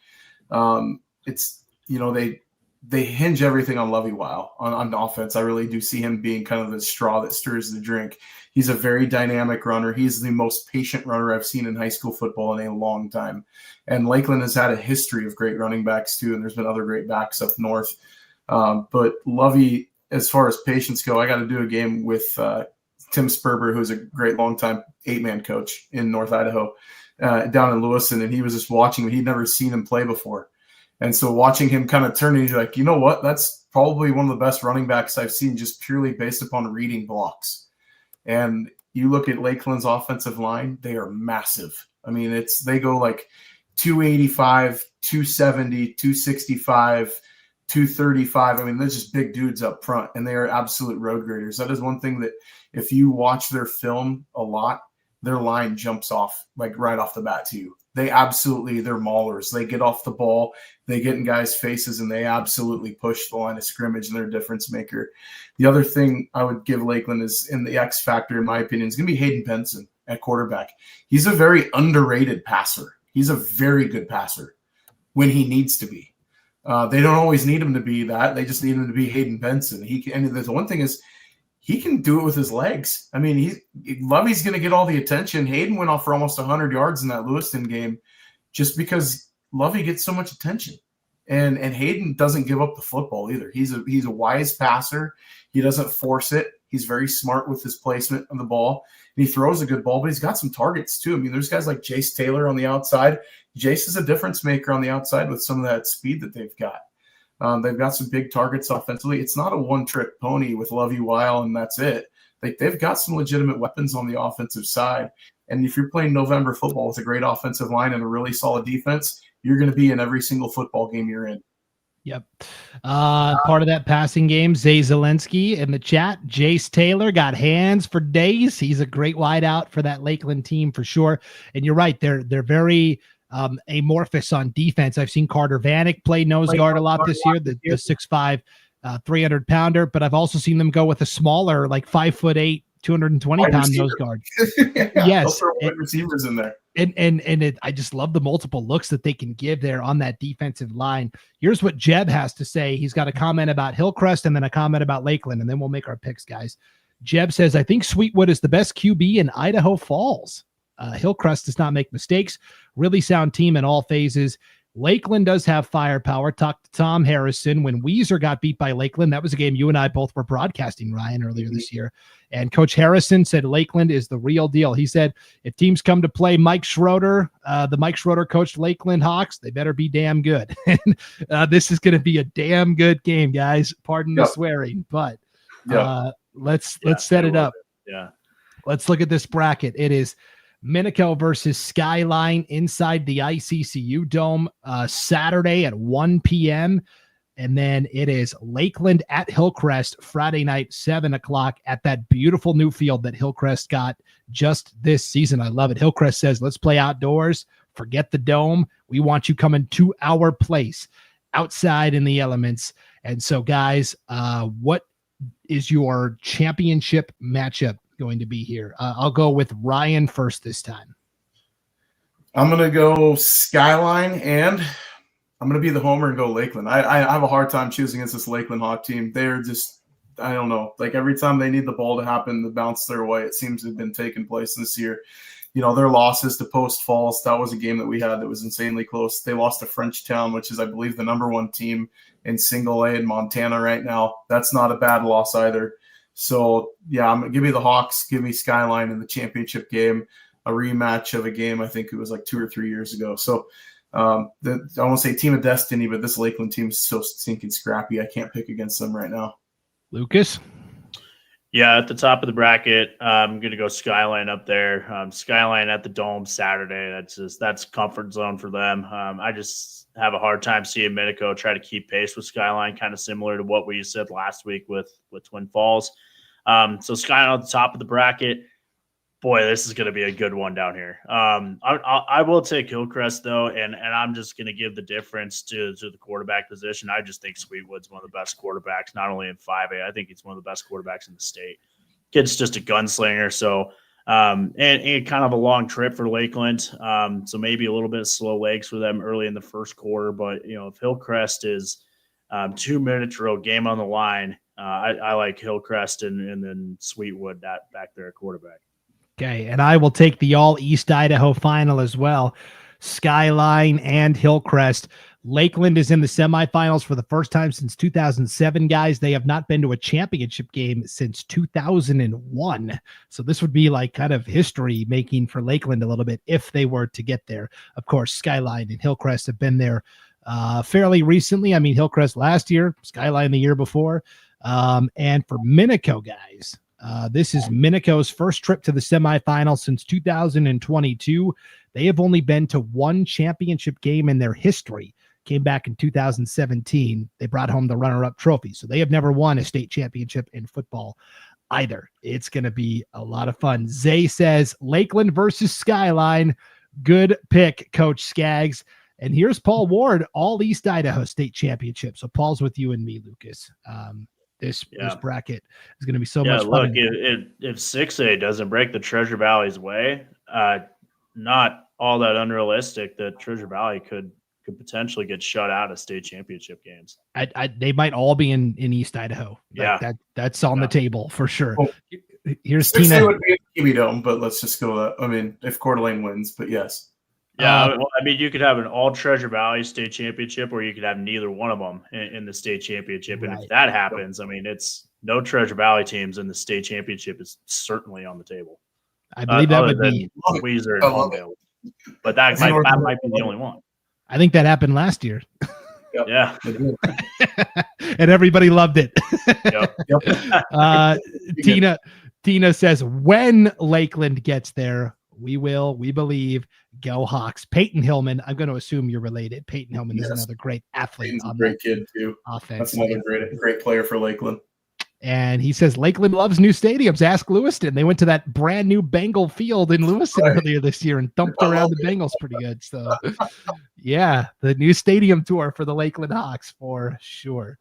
They hinge everything on Lovey Weil on offense. I really do see him being kind of the straw that stirs the drink. He's a very dynamic runner. He's the most patient runner I've seen in high school football in a long time. And Lakeland has had a history of great running backs too, and there's been other great backs up north. But Lovey, as far as patience go, I got to do a game with Tim Sperber, who's a great longtime 8-man coach in North Idaho, down in Lewiston, and he was just watching. He'd never seen him play before. And so watching him kind of turn, he's like, you know what? That's probably one of the best running backs I've seen, just purely based upon reading blocks. And you look at Lakeland's offensive line, they are massive. They go like 285, 270, 265, 235. I mean, they're just big dudes up front, and they are absolute road graders. That is one thing that if you watch their film a lot, their line jumps off like right off the bat to you. They're maulers. They get off the ball, they get in guys' faces, and they absolutely push the line of scrimmage, and they're a difference maker. The other thing I would give Lakeland is, in the X factor, in my opinion, is going to be Hayden Benson at quarterback. He's a very underrated passer. He's a very good passer when he needs to be. They don't always need him to be that. They just need him to be Hayden Benson. And the one thing is, he can do it with his legs. I mean, Lovey's going to get all the attention. Hayden went off for almost 100 yards in that Lewiston game just because Lovey gets so much attention. And Hayden doesn't give up the football either. He's a wise passer. He doesn't force it. He's very smart with his placement on the ball. And he throws a good ball, but he's got some targets too. I mean, there's guys like Jace Taylor on the outside. Jace is a difference maker on the outside with some of that speed that they've got. They've got some big targets offensively. It's not a one-trick pony with Lovey Weil, and that's it. They've got some legitimate weapons on the offensive side. And if you're playing November football with a great offensive line and a really solid defense, you're going to be in every single football game you're in. Yep. Part of that passing game, Zay Zelensky in the chat. Jace Taylor got hands for days. He's a great wideout for that Lakeland team for sure. And you're right. They're very amorphous on defense. I've seen Carter Vanek play nose guard a lot this year, the 6'5", 300-pounder, but I've also seen them go with a smaller, like 5'8", 220-pound nose guard. Yes. Wide receivers in there. And I just love the multiple looks that they can give there on that defensive line. Here's what Jeb has to say. He's got a comment about Hillcrest and then a comment about Lakeland, and then we'll make our picks, guys. Jeb says, I think Sweetwood is the best QB in Idaho Falls. Hillcrest does not make mistakes. Really sound team in all phases. Lakeland does have firepower. Talked to Tom Harrison when Weezer got beat by Lakeland. That was a game you and I both were broadcasting, Ryan, earlier this year. And Coach Harrison said Lakeland is the real deal. He said if teams come to play Mike Schroeder, the Mike Schroeder coached Lakeland Hawks, they better be damn good. And this is going to be a damn good game, guys. Pardon the swearing, but let's set it up. Yeah. Let's look at this bracket. It is Minico versus Skyline inside the ICCU Dome Saturday at 1 p.m. And then it is Lakeland at Hillcrest Friday night, 7 o'clock at that beautiful new field that Hillcrest got just this season. I love it. Hillcrest says, let's play outdoors. Forget the dome. We want you coming to our place outside in the elements. And so, guys, what is your championship matchup going to be here? I'll go with Ryan first this time. I'm going to go Skyline, and I'm going to be the homer and go Lakeland. I have a hard time choosing against this Lakeland Hawk team. They're just, I don't know, like every time they need the ball to happen, the bounce their way, it seems to have been taking place this year. You know, their losses to Post Falls, that was a game that we had that was insanely close. They lost to Frenchtown, which is, I believe, the #1 team in single A in Montana right now. That's not a bad loss either. So, yeah, I'm going to give me the Hawks, give me Skyline in the championship game, a rematch of a game I think it was like 2 or 3 years ago. So I won't say team of destiny, but this Lakeland team is so stinking scrappy. I can't pick against them right now. Lucas? Yeah, at the top of the bracket, I'm going to go Skyline up there. Skyline at the Dome Saturday. That's comfort zone for them. I just have a hard time seeing Minico try to keep pace with Skyline, kind of similar to what we said last week with Twin Falls. So Skyline at the top of the bracket. Boy, this is going to be a good one down here. I will take Hillcrest, though, and I'm just going to give the difference to the quarterback position. I just think Sweetwood's one of the best quarterbacks, not only in 5A. I think he's one of the best quarterbacks in the state. Kid's just a gunslinger, so and kind of a long trip for Lakeland, so maybe a little bit of slow legs for them early in the first quarter. But, you know, if Hillcrest is 2 minutes row game on the line, I like Hillcrest and then Sweetwood that back there at quarterback. Okay, and I will take the All-East Idaho final as well. Skyline and Hillcrest. Lakeland is in the semifinals for the first time since 2007, guys. They have not been to a championship game since 2001. So this would be like kind of history making for Lakeland a little bit if they were to get there. Of course, Skyline and Hillcrest have been there fairly recently. I mean, Hillcrest last year, Skyline the year before. And for Minico, guys, this is Minico's first trip to the semifinals since 2022. They have only been to one championship game in their history. came back in 2017. They brought home the runner-up trophy. So they have never won a state championship in football either. It's going to be a lot of fun. Zay says Lakeland versus Skyline. Good pick, Coach Skaggs. And here's Paul Ward, all East Idaho state championship. So Paul's with you and me, Lucas. This bracket is going to be so much fun. Look, if 6A doesn't break the Treasure Valley's way, not all that unrealistic that Treasure Valley could potentially get shut out of state championship games. They might all be in East Idaho. That's on the table for sure. Well, here's 6A Tina. would be in Kiwi Dome, but let's just go that. I mean, if Coeur d'Alene wins, but yes. Yeah, I mean, you could have an all Treasure Valley state championship, or you could have neither one of them in the state championship. And if that happens, I mean, it's no Treasure Valley teams in the state championship is certainly on the table. I believe that would be Weezer and Homedale, but that might be the only one. I think that happened last year. Yep. Yeah, and everybody loved it. Yep. Tina says when Lakeland gets there, we believe, go Hawks. Peyton Hillman, I'm going to assume you're related. Peyton Hillman is another great athlete. He's a great kid too. Offense. That's another great player for Lakeland. And he says Lakeland loves new stadiums. Ask Lewiston. They went to that brand new Bengal field in Lewiston earlier this year and thumped around the Bengals pretty good. So, yeah, the new stadium tour for the Lakeland Hawks for sure.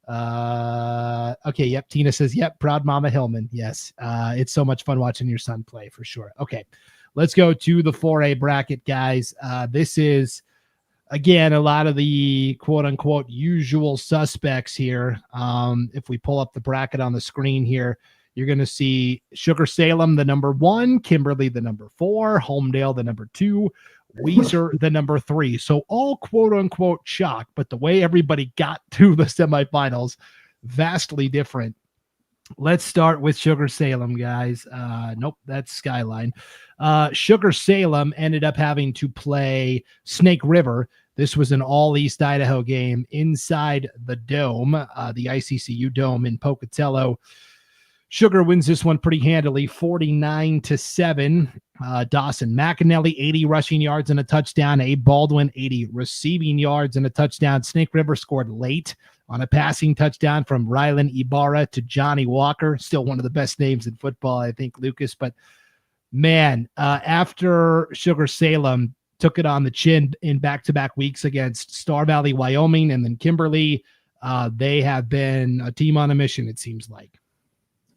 Okay, yep. Tina says, yep, proud Mama Hillman. Yes, it's so much fun watching your son play for sure. Okay, let's go to the 4A bracket, guys. This is, again, a lot of the quote-unquote usual suspects here. If we pull up the bracket on the screen here, you're going to see Sugar Salem, the number 1, Kimberly, the number 4, Homedale, the number 2, Weezer, the number 3. So all quote-unquote chalk, but the way everybody got to the semifinals, vastly different. Let's start with Sugar Salem, guys. Nope, that's Skyline. Sugar Salem ended up having to play Snake River. This was an all East Idaho game inside the dome, the ICCU dome in Pocatello. Sugar wins this one pretty handily, 49-7. Dawson McAnally, 80 rushing yards and a touchdown. Abe Baldwin, 80 receiving yards and a touchdown. Snake River scored late on a passing touchdown from Rylan Ibarra to Johnny Walker. Still one of the best names in football, I think, Lucas. But, man, after Sugar Salem took it on the chin in back-to-back weeks against Star Valley, Wyoming, and then Kimberly, they have been a team on a mission, it seems like.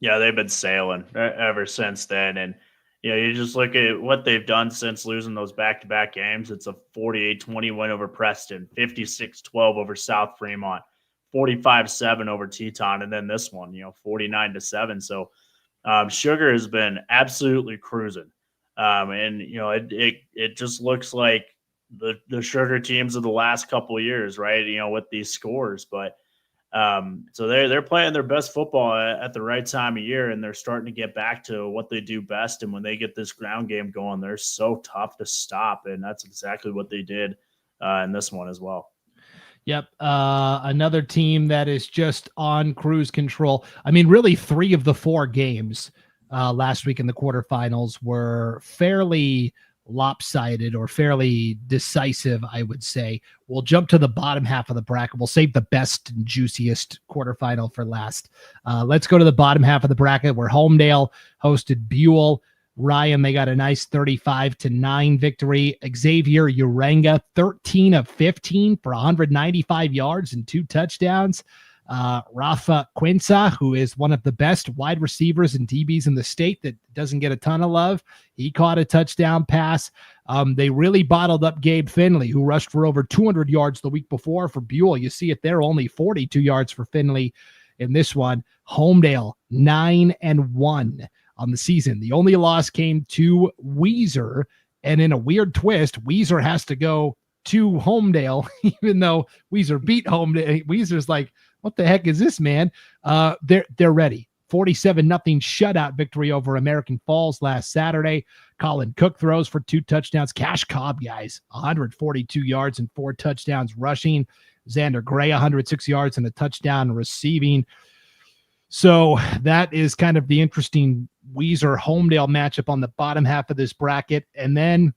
Yeah, they've been sailing ever since then. And, you just look at what they've done since losing those back-to-back games. It's a 48-20 win over Preston, 56-12 over South Fremont, 45-7 over Teton, and then this one, 49-7. So Sugar has been absolutely cruising. And, it just looks like the Sugar teams of the last couple of years, right, with these scores. But so they're playing their best football at the right time of year, and they're starting to get back to what they do best. And when they get this ground game going, they're so tough to stop, and that's exactly what they did in this one as well. Yep. Another team that is just on cruise control. I mean, really 3 of the 4 games last week in the quarterfinals were fairly lopsided or fairly decisive, I would say. We'll jump to the bottom half of the bracket. We'll save the best and juiciest quarterfinal for last. Let's go to the bottom half of the bracket where Homedale hosted Buell. Ryan, they got a nice 35-9 victory. Xavier Uranga, 13 of 15 for 195 yards and 2 touchdowns. Rafa Quinza, who is one of the best wide receivers and DBs in the state that doesn't get a ton of love. He caught a touchdown pass. They really bottled up Gabe Finley, who rushed for over 200 yards the week before for Buell. You see it there, only 42 yards for Finley in this one. Homedale, 9-1 on the season. The only loss came to Weezer, and in a weird twist, Weezer has to go to Homedale, even though Weezer beat Homedale. Weezer's like, what the heck is this, man? They're ready. 47-0 shutout victory over American Falls last Saturday. Colin Cook throws for 2 touchdowns. Cash Cobb, guys, 142 yards and 4 touchdowns rushing. Xander Gray, 106 yards and a touchdown receiving. So that is kind of the interesting Weezer-Homedale matchup on the bottom half of this bracket. And then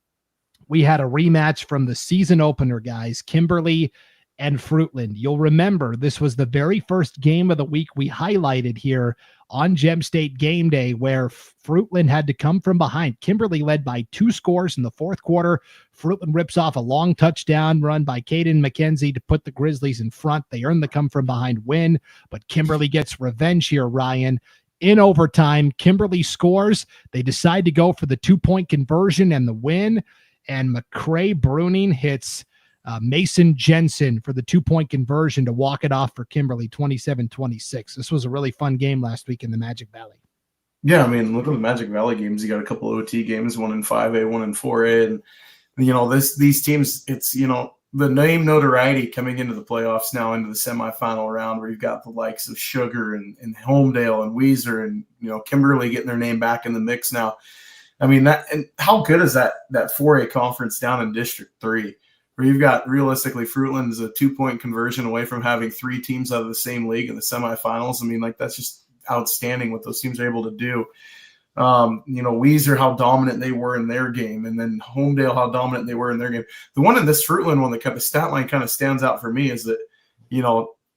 we had a rematch from the season opener, guys. Kimberly and Fruitland. You'll remember this was the very first game of the week we highlighted here on Gem State Game Day, where Fruitland had to come from behind. Kimberly led by 2 scores in the fourth quarter. Fruitland rips off a long touchdown run by Caden McKenzie to put the Grizzlies in front. They earn the come from behind win, but Kimberly gets revenge here, Ryan. In overtime, Kimberly scores. They decide to go for the 2-point conversion and the win, and McCrae Bruning hits Mason Jensen for the 2-point conversion to walk it off for Kimberly, 27-26. This was a really fun game last week in the Magic Valley. Yeah, I mean, look at the Magic Valley games. You got a couple of OT games, one in 5A, one in 4A. And, these teams, it's, the name notoriety coming into the playoffs now into the semifinal round where you've got the likes of Sugar and Homedale and Weiser and, Kimberly getting their name back in the mix now. I mean, and how good is that 4A conference down in District 3? Where you've got realistically Fruitland is a 2-point conversion away from having 3 teams out of the same league in the semifinals. I mean, that's just outstanding what those teams are able to do. Weiser, how dominant they were in their game, and then Homedale, how dominant they were in their game. The one in this Fruitland one that the stat line kind of stands out for me is that,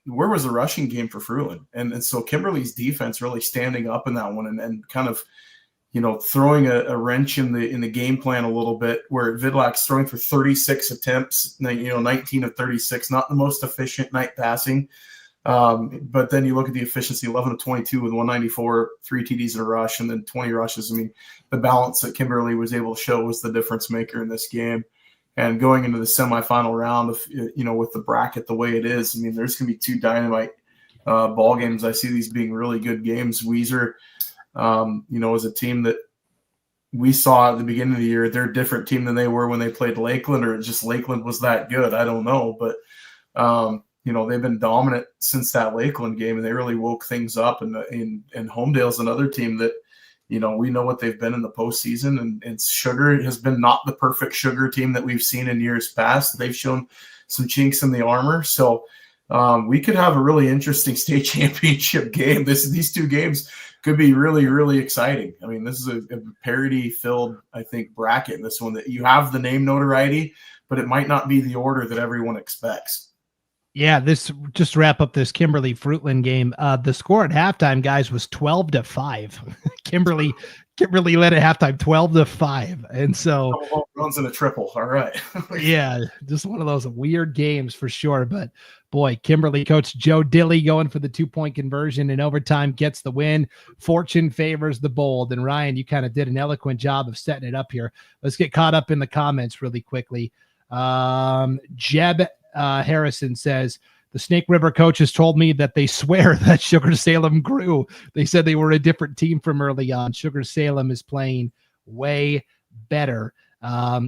where was the rushing game for Fruitland? And so Kimberly's defense really standing up in that one and kind of, throwing a wrench in the game plan a little bit, where Vidlak's throwing for 36 attempts, 19 of 36, not the most efficient night passing. But then you look at the efficiency, 11 of 22 with 194, 3 TDs in a rush, and then 20 rushes. I mean, the balance that Kimberly was able to show was the difference maker in this game. And going into the semifinal round, with the bracket the way it is, I mean, there's going to be 2 dynamite ball games. I see these being really good games. Weiser, is a team that we saw at the beginning of the year. They're a different team than they were when they played Lakeland, or just Lakeland was that good. I don't know. But, they've been dominant since that Lakeland game, and they really woke things up. And Homedale's another team that, we know what they've been in the postseason. And Sugar has been not the perfect Sugar team that we've seen in years past. They've shown some chinks in the armor. So we could have a really interesting state championship game. These 2 games could be really, really exciting. I mean, this is a parity-filled, I think, bracket in this one, that you have the name notoriety, but it might not be the order that everyone expects. Yeah, this just to wrap up this Kimberly Fruitland game. The score at halftime, guys, was 12-5. Kimberly led at halftime 12-5. And so runs in a triple. All right. Yeah, just one of those weird games for sure. But boy, Kimberly coach Joe Dilly going for the 2-point conversion in overtime gets the win. Fortune favors the bold. And Ryan, you kind of did an eloquent job of setting it up here. Let's get caught up in the comments really quickly. Jeb Harrison says, the Snake River coaches told me that they swear that Sugar Salem grew. They said they were a different team from early on. Sugar Salem is playing way better.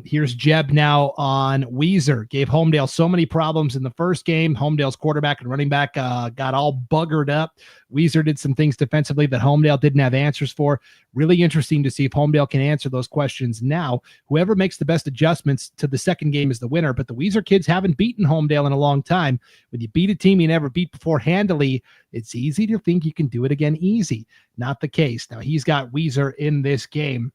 Here's Jeb now on Weiser. Gave Homedale so many problems in the first game. Homedale's quarterback and running back got all buggered up. Weiser did some things defensively that Homedale didn't have answers for. Really interesting to see if Homedale can answer those questions now. Whoever makes the best adjustments to the second game is the winner, but the Weiser kids haven't beaten Homedale in a long time. When you beat a team you never beat before handily, it's easy to think you can do it again easy. Not the case. Now he's got Weiser in this game.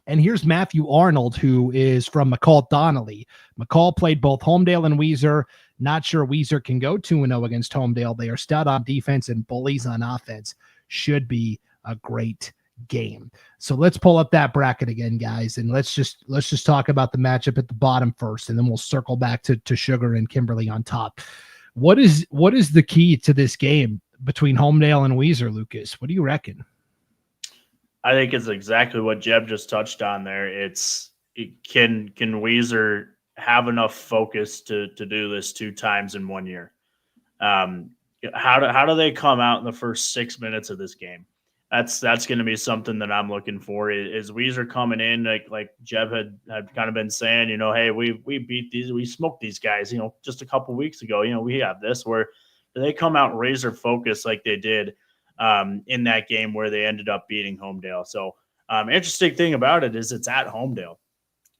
And here's Matthew Arnold, who is from McCall Donnelly. McCall played both Homedale and Weiser. Not sure Weiser can go 2-0 against Homedale. They are stout on defense and bullies on offense. Should be a great game. So let's pull up that bracket again, guys, and let's just talk about the matchup at the bottom first, and then we'll circle back to Sugar and Kimberly on top. What is the key to this game between Homedale and Weiser, Lucas? What do you reckon? I think it's exactly what Jeb just touched on there. Can Weiser have enough focus to do this 2 times in 1 year? How do they come out in the first 6 minutes of this game? That's going to be something that I'm looking for. Is Weiser coming in like Jeb had kind of been saying, hey, we beat these, we smoked these guys, just a couple weeks ago. We have this. Where do they come out razor focused like they did in that game where they ended up beating Homedale? So interesting thing about it is it's at Homedale,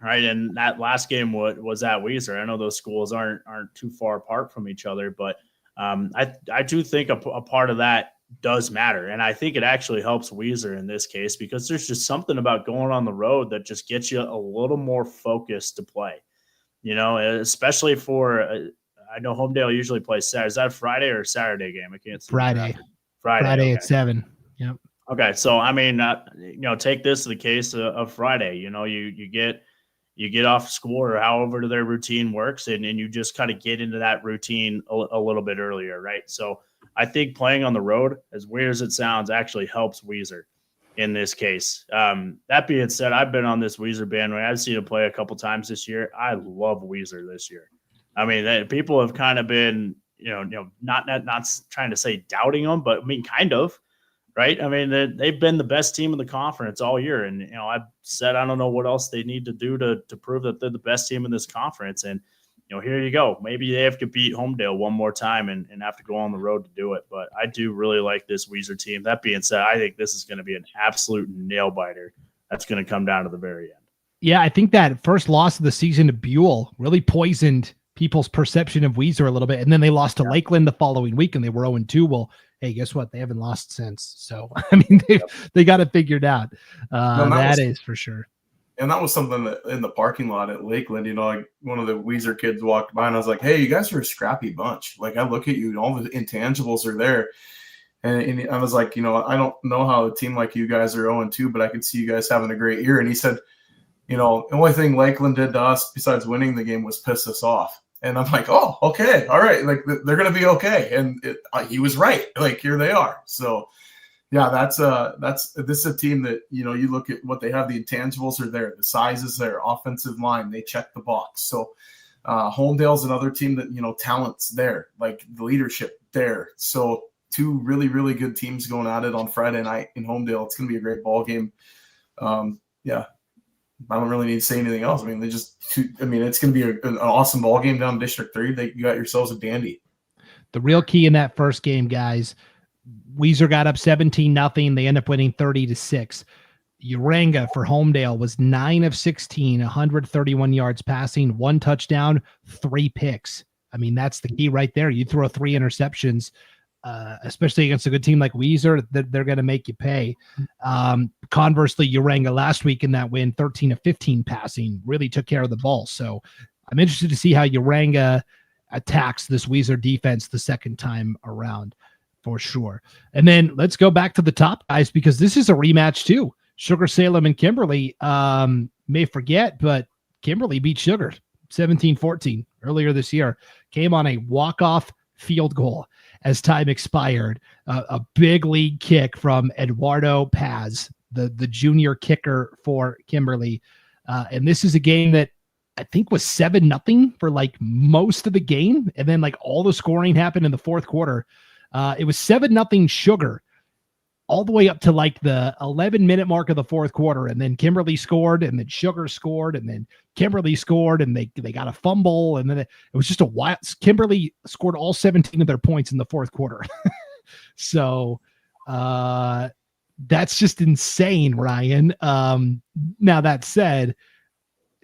right? And that last game was at Weiser. I know those schools aren't too far apart from each other, but I do think a part of that does matter. And I think it actually helps Weiser in this case, because there's just something about going on the road that just gets you a little more focused to play, especially for I know Homedale usually plays Saturday. Is that a Friday or a Saturday game? I can't see. Friday. Friday Okay. at 7. Yep. Okay, so I mean, take this to the case of Friday. You get off school or however their routine works, and you just kind of get into that routine a little bit earlier, right? So I think playing on the road, as weird as it sounds, actually helps Weiser in this case. That being said, I've been on this Weiser bandwagon. I've seen him play a couple times this year. I love Weiser this year. I mean, people have kind of been, not trying to say doubting them, but I mean, kind of, right? I mean, they've been the best team in the conference all year. And, I've said, I don't know what else they need to do to prove that they're the best team in this conference. And, here you go. Maybe they have to beat Homedale one more time and have to go on the road to do it. But I do really like this Weiser team. That being said, I think this is going to be an absolute nail biter. That's going to come down to the very end. Yeah, I think that first loss of the season to Buell really poisoned people's perception of Weiser a little bit. And then they lost to Lakeland the following week and they were 0-2. Well, hey, guess what? They haven't lost since. So, I mean, they got it figured out. That is for sure. And that was something that in the parking lot at Lakeland, like one of the Weiser kids walked by and I was like, hey, you guys are a scrappy bunch. Like, I look at you and all the intangibles are there. And I was like, I don't know how a team like you guys are 0-2, but I can see you guys having a great year. And he said, the only thing Lakeland did to us besides winning the game was piss us off. And I'm like, oh, okay. All right. Like, they're going to be okay. And he was right. Like, here they are. So, yeah, this is a team that, you look at what they have, the intangibles are there, the size is there, offensive line, they check the box. So Homedale's another team that, talent's there, like the leadership there. So 2 really, really good teams going at it on Friday night in Homedale. It's going to be a great ball game. Yeah, I don't really need to say anything else. I mean, it's going to be an awesome ball game down in District 3. You got yourselves a dandy. The real key in that first game, guys, Weiser got up 17-0. They end up winning 30-6. Uranga for Homedale was 9 of 16, 131 yards passing, 1 touchdown, 3 picks. I mean, that's the key right there. You throw 3 interceptions, especially against a good team like Weiser, they're going to make you pay. Conversely, Uranga last week in that win, 13 of 15 passing, really took care of the ball. So I'm interested to see how Uranga attacks this Weiser defense the second time around. For sure. And then let's go back to the top guys, because this is a rematch too. Sugar Salem and Kimberly may forget, but Kimberly beat Sugar 17-14 earlier this year. Came on a walk-off field goal as time expired. A big league kick from Eduardo Paz, the junior kicker for Kimberly. And this is a game that I think was 7-0 for like most of the game. And then like all the scoring happened in the fourth quarter. It was 7-0 Sugar all the way up to like the 11-minute mark of the fourth quarter. And then Kimberly scored, and then Sugar scored, and then Kimberly scored, and they got a fumble. And then it was just a wild. Kimberly scored all 17 of their points in the fourth quarter. So that's just insane, Ryan. Now that said,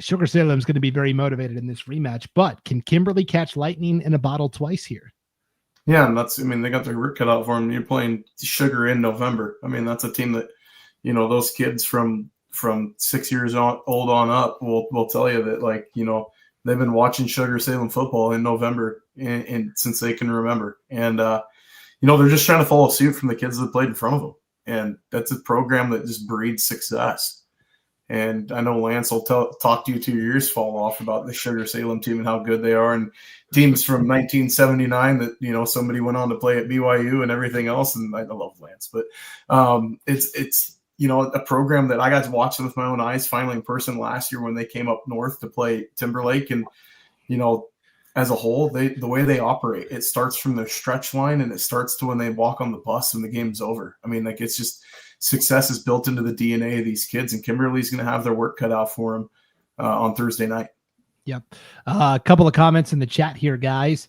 Sugar Salem is going to be very motivated in this rematch, but can Kimberly catch lightning in a bottle twice here? Yeah, and they got their work cut out for them. You're playing Sugar in November. I mean, that's a team that, those kids from 6 years old on up will tell you that, like, they've been watching Sugar Salem football in November and since they can remember. And, they're just trying to follow suit from the kids that played in front of them. And that's a program that just breeds success. And I know Lance will talk to you till your ears fall off about the Sugar Salem team and how good they are, and teams from 1979 that, somebody went on to play at BYU and everything else. And I love Lance, but it's a program that I got to watch with my own eyes finally in person last year when they came up north to play Timberlake. And, as a whole, the way they operate, it starts from their stretch line and it starts to when they walk on the bus and the game's over. I mean, like, it's just success is built into the DNA of these kids, and Kimberly's going to have their work cut out for them on Thursday night. Yep. A couple of comments in the chat here, guys.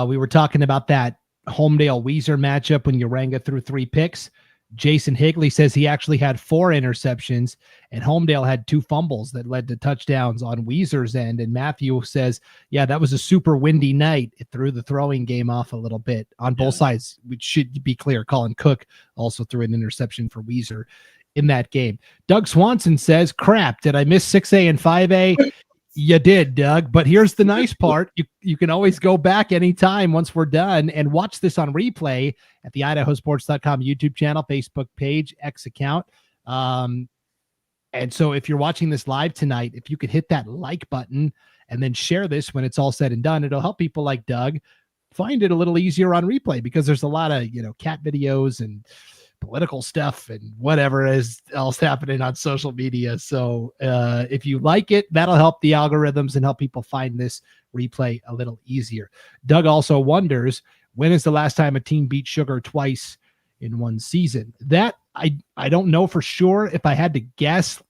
We were talking about that Homedale Weiser matchup when Uranga threw 3 picks. Jason Higley says he actually had 4 interceptions, and Homedale had 2 fumbles that led to touchdowns on Weiser's end. And Matthew says, yeah, that was a super windy night. It threw the throwing game off a little bit on both sides, which should be clear. Colin Cook also threw an interception for Weiser in that game. Doug Swanson says, crap, did I miss 6A and 5A? You did, Doug. But here's the nice part. You can always go back anytime once we're done and watch this on replay at the IdahoSports.com YouTube channel, Facebook page, X account. And so if you're watching this live tonight, if you could hit that like button and then share this when it's all said and done, it'll help people like Doug find it a little easier on replay, because there's a lot of, cat videos and political stuff and whatever is else happening on social media. So if you like it, that'll help the algorithms and help people find this replay a little easier. Doug also wonders, when is the last time a team beat Sugar twice in one season? That I don't know for sure. If I had to guess,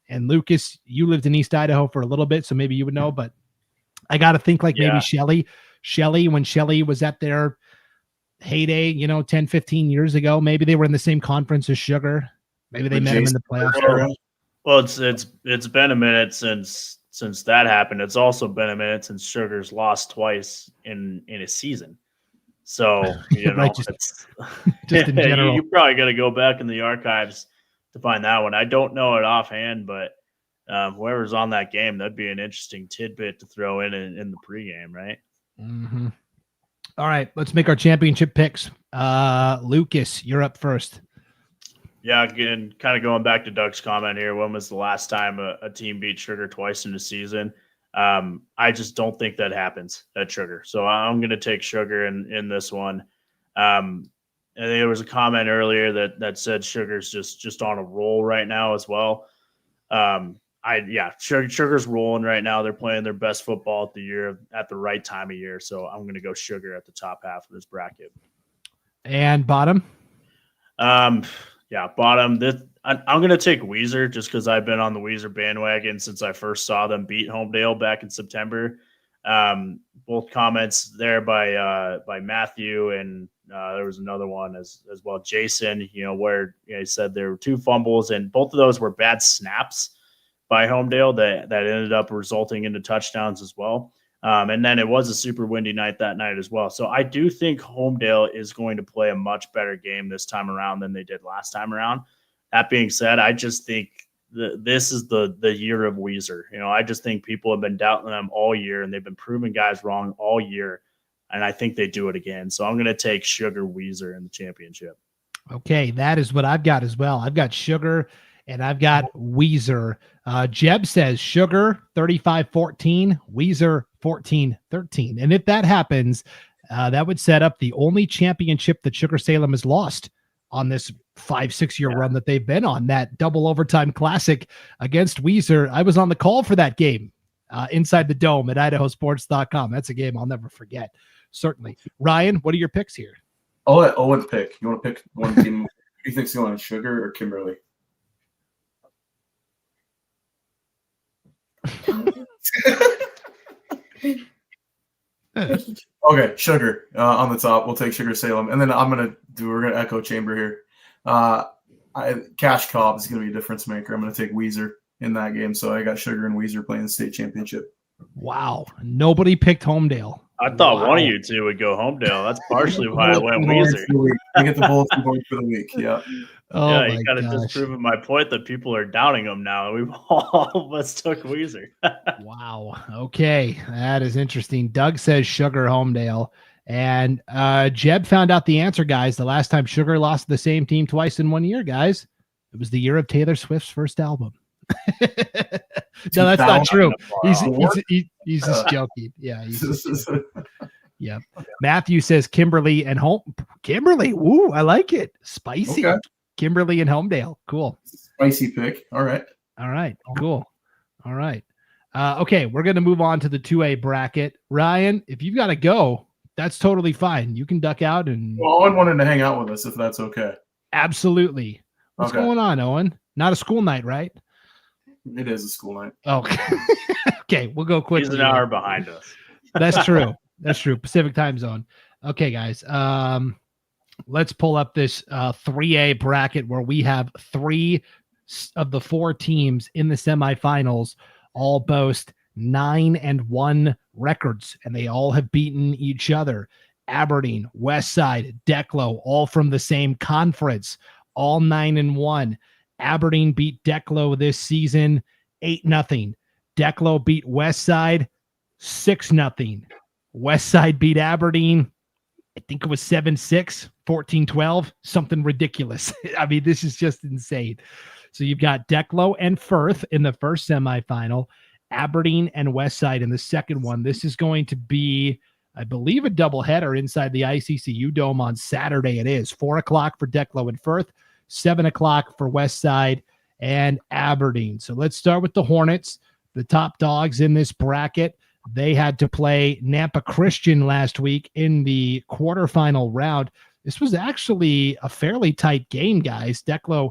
and Lucas, you lived in East Idaho for a little bit, so maybe you would know, but I got to think like maybe Shelly, when Shelly was at their heyday, 10, 15 years ago, maybe they were in the same conference as Sugar. Maybe they met him in the playoffs. Well, it's been a minute since that happened. It's also been a minute since Sugar's lost twice in a season. So, right, just in general. You probably got to go back in the archives to find that one. I don't know it offhand, but whoever's on that game, that'd be an interesting tidbit to throw in the pregame, right? Mm-hmm. All right, let's make our championship picks. Lucas, you're up first. Yeah, again, kind of going back to Doug's comment here. When was the last time a team beat Sugar twice in a season? I just don't think that happens at Sugar. So I'm going to take Sugar in this one. And there was a comment earlier that said Sugar's just on a roll right now as well. Sugar's rolling right now. They're playing their best football at the year at the right time of year. So I'm going to go Sugar at the top half of this bracket. And bottom? Bottom. I'm going to take Weezer just because I've been on the Weezer bandwagon since I first saw them beat Homedale back in September. Both comments there by Matthew, and there was another one as well, Jason, where he said there were 2 fumbles, and both of those were bad snaps by Homedale that ended up resulting into touchdowns as well. And then it was a super windy night that night as well. So I do think Homedale is going to play a much better game this time around than they did last time around. That being said, I just think this is the year of Weezer. I just think people have been doubting them all year, and they've been proving guys wrong all year. And I think they do it again. So I'm going to take Sugar Weezer in the championship. Okay, that is what I've got as well. I've got Sugar and I've got Weezer. Jeb says Sugar 35-14, Weezer 14-13. And if that happens, that would set up the only championship that Sugar Salem has lost on this 5-6 year run that they've been on, that double overtime classic against Weezer. I was on the call for that game inside the dome at IdahoSports.com. That's a game I'll never forget. Certainly. Ryan, what are your picks here? I'll let Owen pick. You want to pick one team? Who do you think's going on, Sugar or Kimberly? Okay, Sugar on the top. We'll take Sugar Salem, and then we're gonna echo chamber here. Cash Cobb is gonna be a difference maker. I'm gonna take Weezer in that game, so I got Sugar and Weezer playing the state championship. Wow, nobody picked Homedale. I thought one of you two would go Homedale. That's partially why I went Weezer. I get the bulletin board for the week. Yeah. Oh, you got to just prove my point that people are doubting them now. We've all of us took Weezer. Wow. Okay, that is interesting. Doug says Sugar Homedale, and Jeb found out the answer, guys. The last time Sugar lost to the same team twice in 1 year, guys, it was the year of Taylor Swift's first album. No, that's not true. He's just joking. Yeah. Yeah. Matthew says Kimberly and Kimberly. Ooh, I like it. Spicy. Okay. Kimberly and Homedale. Cool. Spicy pick. All right. Cool. All right. Okay. We're going to move on to the 2A bracket. Ryan, if you've got to go, that's totally fine. You can duck out Owen wanted to hang out with us if that's okay. Absolutely. What's going on, Owen? Not a school night, right? It is a school night. Okay. Okay, we'll go quickly. He's an hour behind us. That's true. Pacific time zone. Okay, guys. Let's pull up this 3A bracket where we have 3 of the 4 teams in the semifinals all boast 9-1 records, and they all have beaten each other. Aberdeen, Westside, Declo, all from the same conference, all 9-1. Aberdeen beat Declo this season 8-0. Declo beat Westside 6-0. Westside beat Aberdeen, I think it was 7-6, 14-12, something ridiculous. I mean, this is just insane. So you've got Declo and Firth in the first semifinal, Aberdeen and Westside in the second one. This is going to be, I believe, a doubleheader inside the ICCU Dome on Saturday. It is 4 o'clock for Declo and Firth, 7 o'clock for Westside and Aberdeen. So let's start with the Hornets, the top dogs in this bracket. They had to play Nampa Christian last week in the quarterfinal round. This was actually a fairly tight game, guys. Declo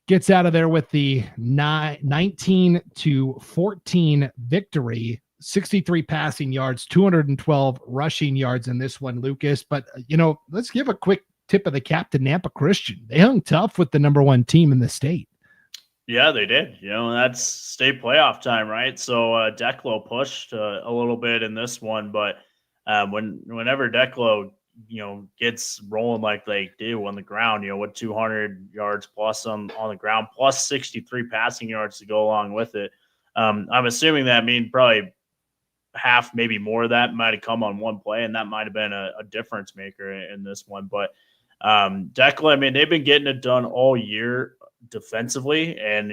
gets out of there with the 19-14 victory, 63 passing yards, 212 rushing yards in this one, Lucas. But, let's give a quick tip of the cap to Nampa Christian. They hung tough with the number one team in the state. Yeah, they did. That's state playoff time, right? So Declo pushed a little bit in this one, but whenever Declo, gets rolling like they do on the ground, with 200 yards plus on the ground, plus 63 passing yards to go along with it, I'm assuming that means probably half, maybe more of that might have come on one play, and that might have been a difference maker in this one. But Declo, I mean, they've been getting it done all year defensively, and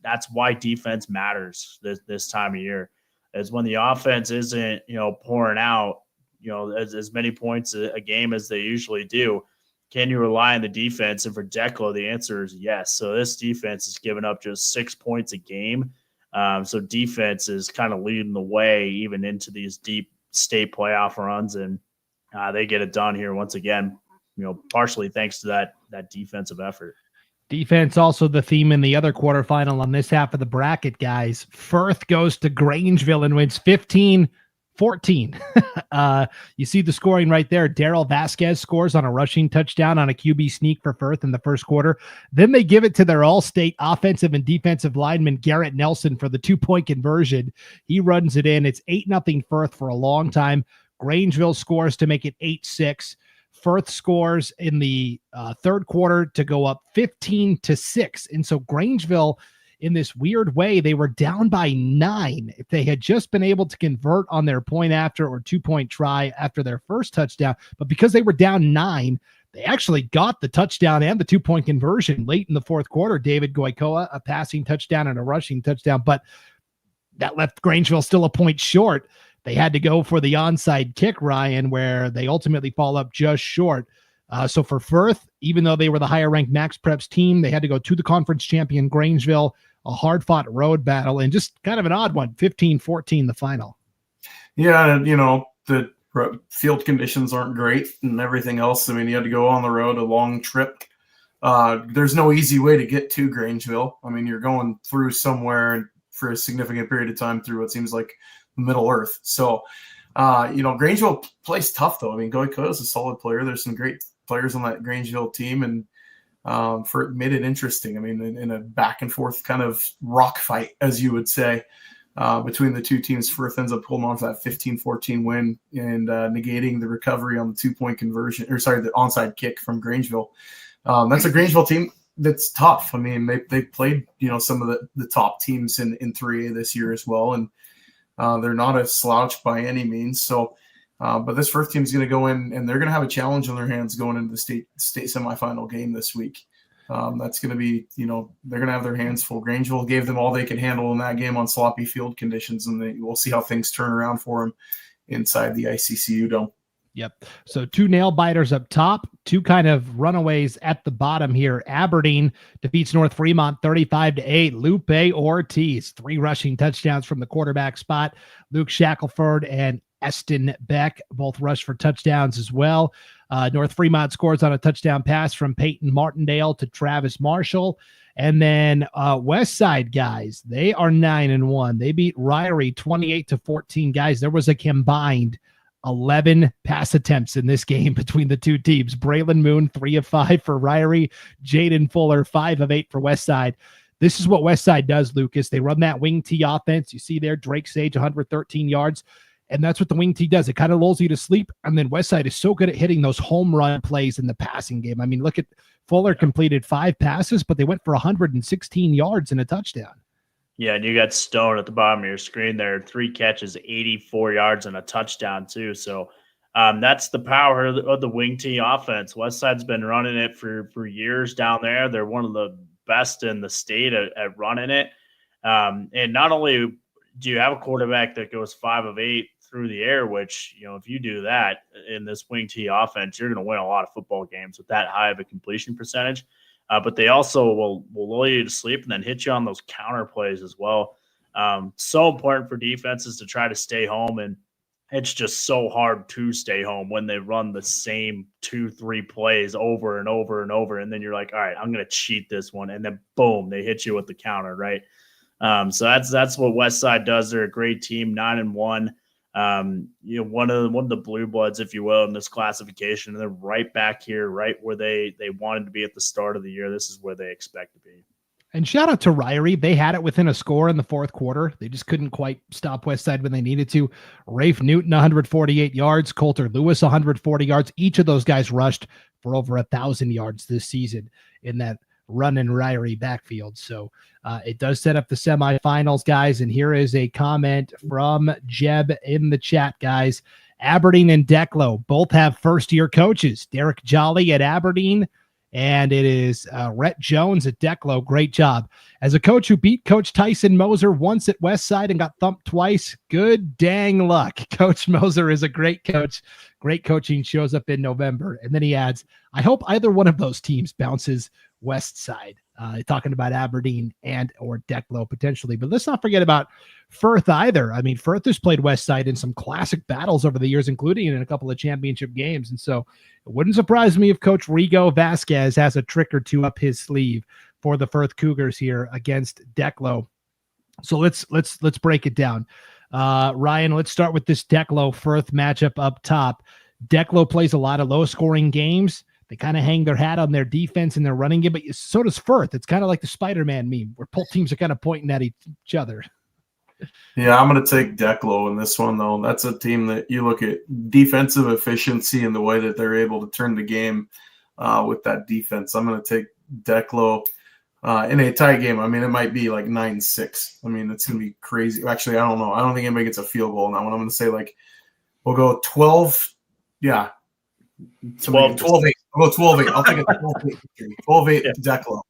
that's why defense matters this time of year, is when the offense isn't pouring out as many points a game as they usually do. Can you rely on the defense? And for Declo, the answer is yes. So this defense is giving up just 6 points a game. So defense is kind of leading the way even into these deep state playoff runs, and they get it done here once again, partially thanks to that defensive effort. Defense also the theme in the other quarterfinal on this half of the bracket, guys. Firth goes to Grangeville and wins 15-14. You see the scoring right there. Daryl Vasquez scores on a rushing touchdown on a QB sneak for Firth in the first quarter. Then they give it to their all-state offensive and defensive lineman, Garrett Nelson, for the 2-point conversion. He runs it in. It's 8-0 Firth for a long time. Grangeville scores to make it 8-6. Firth scores in the third quarter to go up 15-6. And so Grangeville, in this weird way, they were down by 9. If they had just been able to convert on their point after or 2-point try after their first touchdown, but because they were down 9, they actually got the touchdown and the 2-point conversion late in the fourth quarter. David Goicoa, a passing touchdown and a rushing touchdown, but that left Grangeville still a point short. They had to go for the onside kick, Ryan, where they ultimately fall up just short. So for Firth, even though they were the higher-ranked Max Preps team, they had to go to the conference champion Grangeville, a hard-fought road battle, and just kind of an odd one, 15-14 the final. Yeah, the field conditions aren't great and everything else. I mean, you had to go on the road, a long trip. There's no easy way to get to Grangeville. I mean, you're going through somewhere for a significant period of time through what seems like Middle Earth. So, Grangeville plays tough, though. I mean, Goicoa is a solid player. There's some great players on that Grangeville team, and made it interesting. I mean, in a back and forth kind of rock fight, as you would say, between the two teams. Firth ends up holding on to that 15-14 win and negating the recovery on the 2-point conversion, the onside kick from Grangeville. That's a Grangeville team that's tough. I mean, they played, some of the top teams in 3A this year as well, and they're not a slouch by any means. So, but this Firth team is going to go in, and they're going to have a challenge on their hands going into the state semifinal game this week. That's going to be, they're going to have their hands full. Grangeville gave them all they could handle in that game on sloppy field conditions, and we'll see how things turn around for them inside the ICCU Dome. Yep. So 2 nail biters up top, 2 kind of runaways at the bottom here. Aberdeen defeats North Fremont 35-8. Lupe Ortiz, 3 rushing touchdowns from the quarterback spot. Luke Shackelford and Eston Beck both rushed for touchdowns as well. North Fremont scores on a touchdown pass from Peyton Martindale to Travis Marshall. And then Westside guys, they are 9-1. They beat Ryrie 28-14. Guys, there was a combined 11 pass attempts in this game between the two teams. Braylon Moon, 3 of 5 for Ryrie. Jaden Fuller, 5 of 8 for Westside. This is what Westside does, Lucas. They run that wing T offense. You see there, Drake Sage, 113 yards. And that's what the wing T does. It kind of lulls you to sleep. And then Westside is so good at hitting those home run plays in the passing game. I mean, look at Fuller completed 5 passes, but they went for 116 yards and a touchdown. Yeah, and you got Stone at the bottom of your screen there. 3 catches, 84 yards, and a touchdown, too. So that's the power of the wing T offense. Westside's been running it for years down there. They're one of the best in the state at running it. And not only do you have a quarterback that goes 5 of 8 through the air, which, if you do that in this wing T offense, you're going to win a lot of football games with that high of a completion percentage. But they also will lull you to sleep and then hit you on those counter plays as well. So important for defenses to try to stay home, and it's just so hard to stay home when they run the same 2-3 plays over and over and over. And then you're like, all right, I'm going to cheat this one. And then boom, they hit you with the counter, right? So that's what Westside does. They're a great team, 9-1. One of the blue bloods, if you will, in this classification, and they're right back here, right where they wanted to be at the start of the year. This is where they expect to be. And shout out to Ryrie. They had it within a score in the fourth quarter. They just couldn't quite stop Westside when they needed to. Rafe Newton, 148 yards. Coulter Lewis, 140 yards. Each of those guys rushed for over 1,000 yards this season in that run and Ryrie backfield. So it does set up the semifinals, guys. And here is a comment from Jeb in the chat, guys. Aberdeen and Declo both have first-year coaches. Derek Jolly at Aberdeen, and it is Rhett Jones at Declo. Great job. As a coach who beat Coach Tyson Moser once at Westside and got thumped twice, good dang luck. Coach Moser is a great coach. Great coaching shows up in November. And then he adds, I hope either one of those teams bounces Westside. Talking about Aberdeen and or Declo potentially. But let's not forget about Firth either. I mean, Firth has played Westside in some classic battles over the years, including in a couple of championship games. And so it wouldn't surprise me if Coach Rigo Vasquez has a trick or two up his sleeve for the Firth Cougars here against Declo. So let's break it down. Ryan, let's start with this Declo Firth matchup up top. Declo plays a lot of low scoring games. They kind of hang their hat on their defense and their running game, but so does Firth. It's kind of like the Spider-Man meme where both teams are kind of pointing at each other. Yeah, I'm going to take Declo in this one, though. That's a team that you look at defensive efficiency and the way that they're able to turn the game with that defense. I'm going to take Declo in a tie game. I mean, it might be like 9-6. I mean, it's going to be crazy. Actually, I don't know. I don't think anybody gets a field goal now. I'm going to say we'll go 12. Yeah. 12-8. I'll go 12-8. I'll take a 12-8 victory. 12-8 Declo.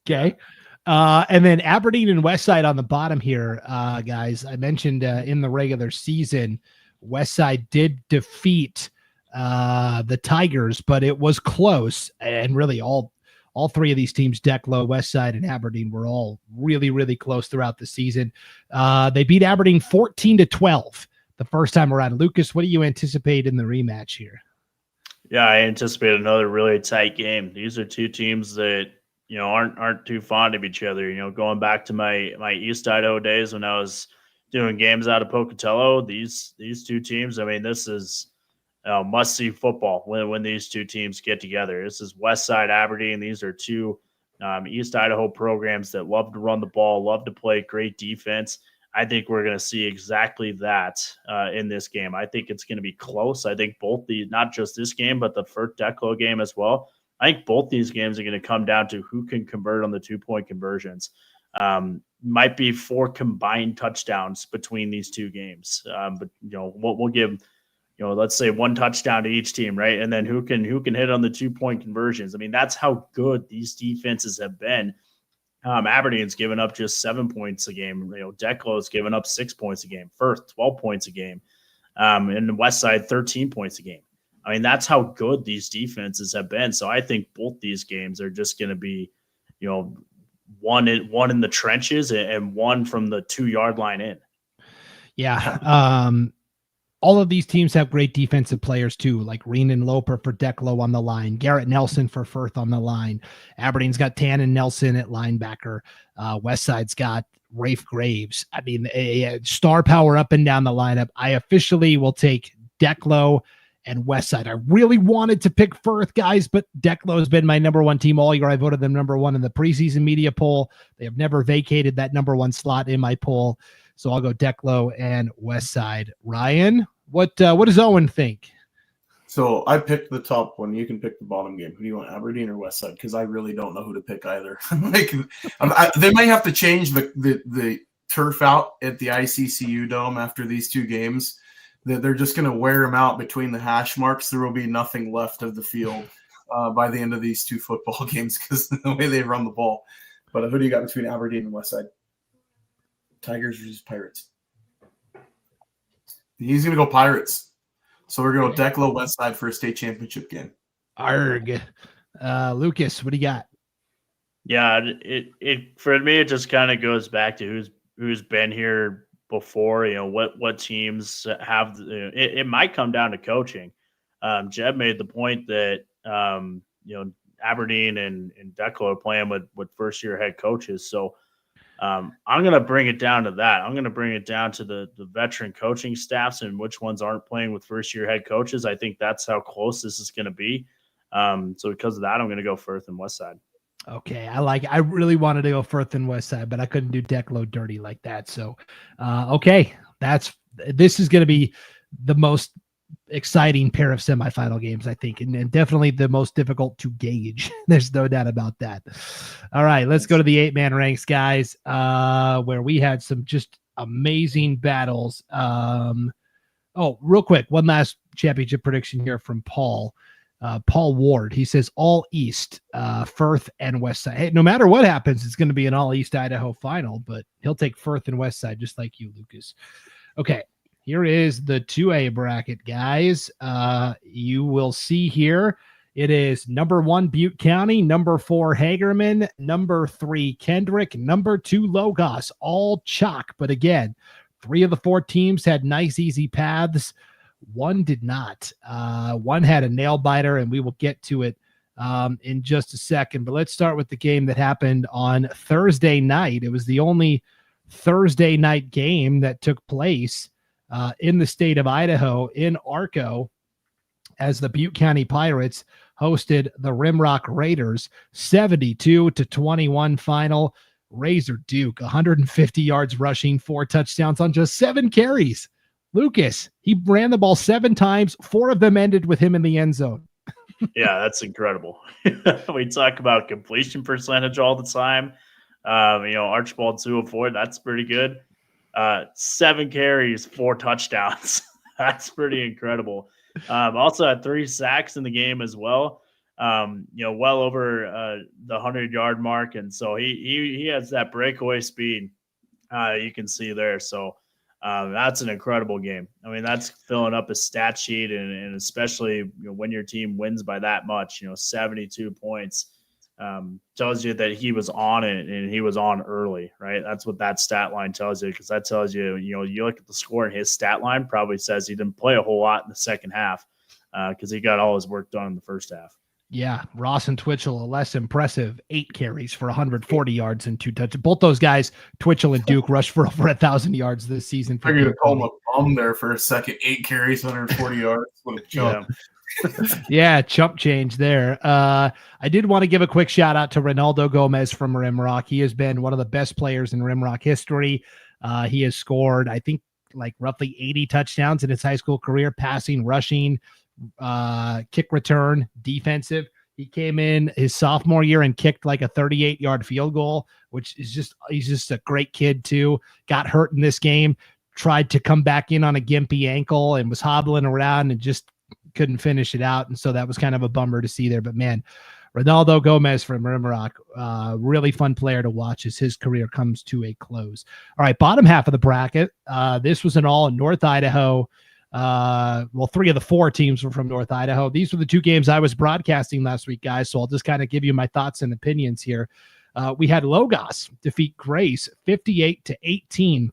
Okay. And then Aberdeen and Westside on the bottom here, guys. I mentioned in the regular season, Westside did defeat the Tigers, but it was close. And really all three of these teams, Declo, Westside, and Aberdeen, were all really, really close throughout the season. They beat Aberdeen 14-12 the first time around. Lucas, what do you anticipate in the rematch here? Yeah, I anticipate another really tight game. These are two teams that, aren't too fond of each other. Going back to my East Idaho days when I was doing games out of Pocatello, these two teams, I mean, this is must-see football when these two teams get together. This is Westside, Aberdeen. These are two East Idaho programs that love to run the ball, love to play great defense. I think we're going to see exactly that in this game. I think it's going to be close. I think not just this game, but the first Declo game as well. I think both these games are going to come down to who can convert on the 2-point conversions. Might be 4 combined touchdowns between these two games. But we'll give, let's say 1 touchdown to each team, right? And then who can hit on the 2-point conversions. I mean, that's how good these defenses have been. Aberdeen's given up just 7 points a game. Declo's given up 6 points a game. Firth, 12 points a game. And the Westside, 13 points a game. I mean, that's how good these defenses have been. So I think both these games are just going to be, one in the trenches and one from the 2-yard line in. Yeah. All of these teams have great defensive players too, like Reenan Loper for Declo on the line, Garrett Nelson for Firth on the line. Aberdeen's got Tannen Nelson at linebacker. Westside's got Rafe Graves. I mean, a star power up and down the lineup. I officially will take Declo and Westside. I really wanted to pick Firth, guys, but Declo has been my number 1 team all year. I voted them number 1 in the preseason media poll. They have never vacated that number 1 slot in my poll. So I'll go Declo and Westside. Ryan, what does Owen think? So I picked the top one. You can pick the bottom game. Who do you want, Aberdeen or Westside? Because I really don't know who to pick either. They might have to change the turf out at the ICCU Dome after these two games. They're just going to wear them out between the hash marks. There will be nothing left of the field by the end of these two football games because the way they run the ball. But who do you got between Aberdeen and Westside? Tigers versus Pirates. He's going to go Pirates. So we're going to Declo Westside for a state championship game. Arg. Lucas, what do you got? Yeah, it for me, it just kind of goes back to who's been here before. What teams have. It might come down to coaching. Jeb made the point that Aberdeen and Declo are playing with first year head coaches. So I'm going to bring it down to that. I'm going to bring it down to the veteran coaching staffs and which ones aren't playing with first-year head coaches. I think that's how close this is going to be. So because of that, I'm going to go Firth and Westside. Okay, I really wanted to go Firth and Westside, but I couldn't do Declo dirty like that. So, okay, this is going to be the most exciting pair of semifinal games, I think, and definitely the most difficult to gauge. There's no doubt about that. All right, let's go to the 8-man ranks, guys, where we had some just amazing battles. Real quick, one last championship prediction here from Paul Ward. He says all East, Firth and Westside. Hey, no matter what happens, it's going to be an all East Idaho final, but he'll take Firth and Westside just like you, Lucas. Okay. Here is the 2A bracket, guys. You will see here it is number 1 Butte County, number 4 Hagerman, number 3 Kendrick, number 2 Logos, all chalk. But again, 3 of the 4 teams had nice, easy paths. One did not. One had a nail biter, and we will get to it in just a second. But let's start with the game that happened on Thursday night. It was the only Thursday night game that took place in the state of Idaho in Arco, as the Butte County Pirates hosted the Rimrock Raiders. 72-21 final. Razor Duke, 150 yards rushing, 4 touchdowns on just 7 carries. Lucas, he ran the ball 7 times. 4 of them ended with him in the end zone. Yeah, that's incredible. We talk about completion percentage all the time. Archibald 204, that's pretty good. 7 carries, 4 touchdowns. That's pretty incredible. Also had 3 sacks in the game as well. Well over the 100-yard mark, and so he has that breakaway speed. You can see there. So that's an incredible game. I mean, that's filling up a stat sheet, and especially when your team wins by that much. 72 points. Tells you that he was on it and he was on early, right? That's what that stat line tells you, because that tells you, you look at the score and his stat line probably says he didn't play a whole lot in the second half because he got all his work done in the first half. Yeah, Ross and Twitchell, a less impressive 8 carries for 140 yards and 2 touchdowns. Both those guys, Twitchell and Duke, rushed for over 1,000 yards this season. I'm going to call him a bum there for a second. 8 carries, 140 yards. What a jump. Yeah. Yeah, chump change there. I did want to give a quick shout out to Ronaldo Gomez from Rimrock. He has been one of the best players in Rimrock history. He has scored, I think, like roughly 80 touchdowns in his high school career, passing, rushing, kick return, defensive. He came in his sophomore year and kicked like a 38-yard field goal, which is he's just a great kid too. Got hurt in this game, tried to come back in on a gimpy ankle and was hobbling around and just couldn't finish it out. And so that was kind of a bummer to see there. But man, Ronaldo Gomez from Rimrock, really fun player to watch as his career comes to a close. All right, bottom half of the bracket. This was an all in North Idaho. 3 of the 4 teams were from North Idaho. These were the 2 games I was broadcasting last week, guys. So I'll just kind of give you my thoughts and opinions here. We had Logos defeat Grace 58-18.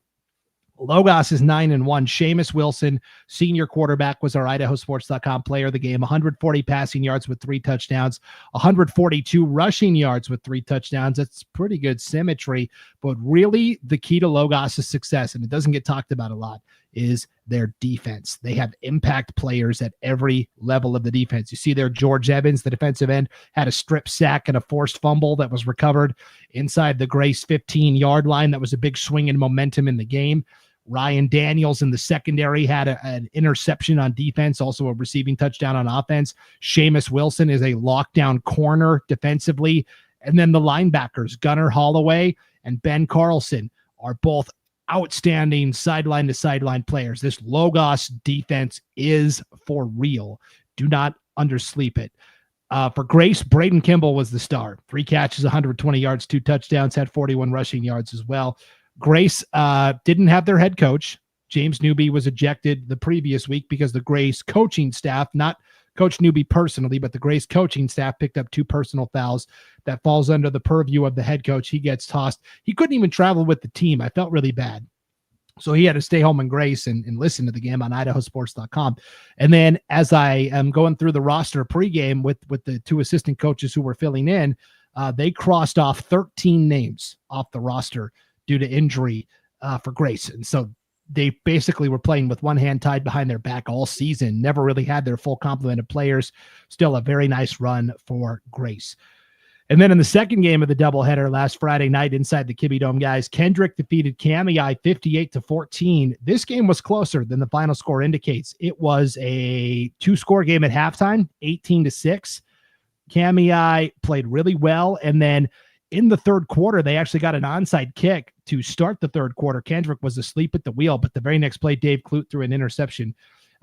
Logos is 9-1. Seamus Wilson, senior quarterback, was our IdahoSports.com player of the game. 140 passing yards with 3 touchdowns, 142 rushing yards with 3 touchdowns. That's pretty good symmetry. But really, the key to Logos' success, and it doesn't get talked about a lot, is their defense. They have impact players at every level of the defense. You see there, George Evans, the defensive end, had a strip sack and a forced fumble that was recovered inside the Grace 15-yard line. That was a big swing in momentum in the game. Ryan Daniels in the secondary had an interception on defense, also a receiving touchdown on offense. Seamus Wilson is a lockdown corner defensively. And then the linebackers, Gunnar Holloway and Ben Carlson, are both outstanding sideline to sideline players. This Logos defense is for real. Do not undersleep it. For Grace, Braden Kimball was the star. 3 catches, 120 yards, 2 touchdowns, had 41 rushing yards as well. Grace didn't have their head coach. James Newby was ejected the previous week because the Grace coaching staff, not Coach Newby personally, but the Grace coaching staff picked up 2 personal fouls. That falls under the purview of the head coach. He gets tossed. He couldn't even travel with the team. I felt really bad. So he had to stay home in Grace and listen to the game on IdahoSports.com. And then as I am going through the roster pregame with the 2 assistant coaches who were filling in, they crossed off 13 names off the roster due to injury for Grace. And so they basically were playing with one hand tied behind their back all season, never really had their full complement of players. Still a very nice run for Grace. And then in the second game of the doubleheader last Friday night inside the Kibbe Dome, guys, Kendrick defeated Kamei 58-14. This game was closer than the final score indicates. It was a 2-score game at halftime, 18-6. Kamei played really well. And then in the third quarter, they actually got an onside kick to start the third quarter. Kendrick was asleep at the wheel, but the very next play, Dave Clute threw an interception.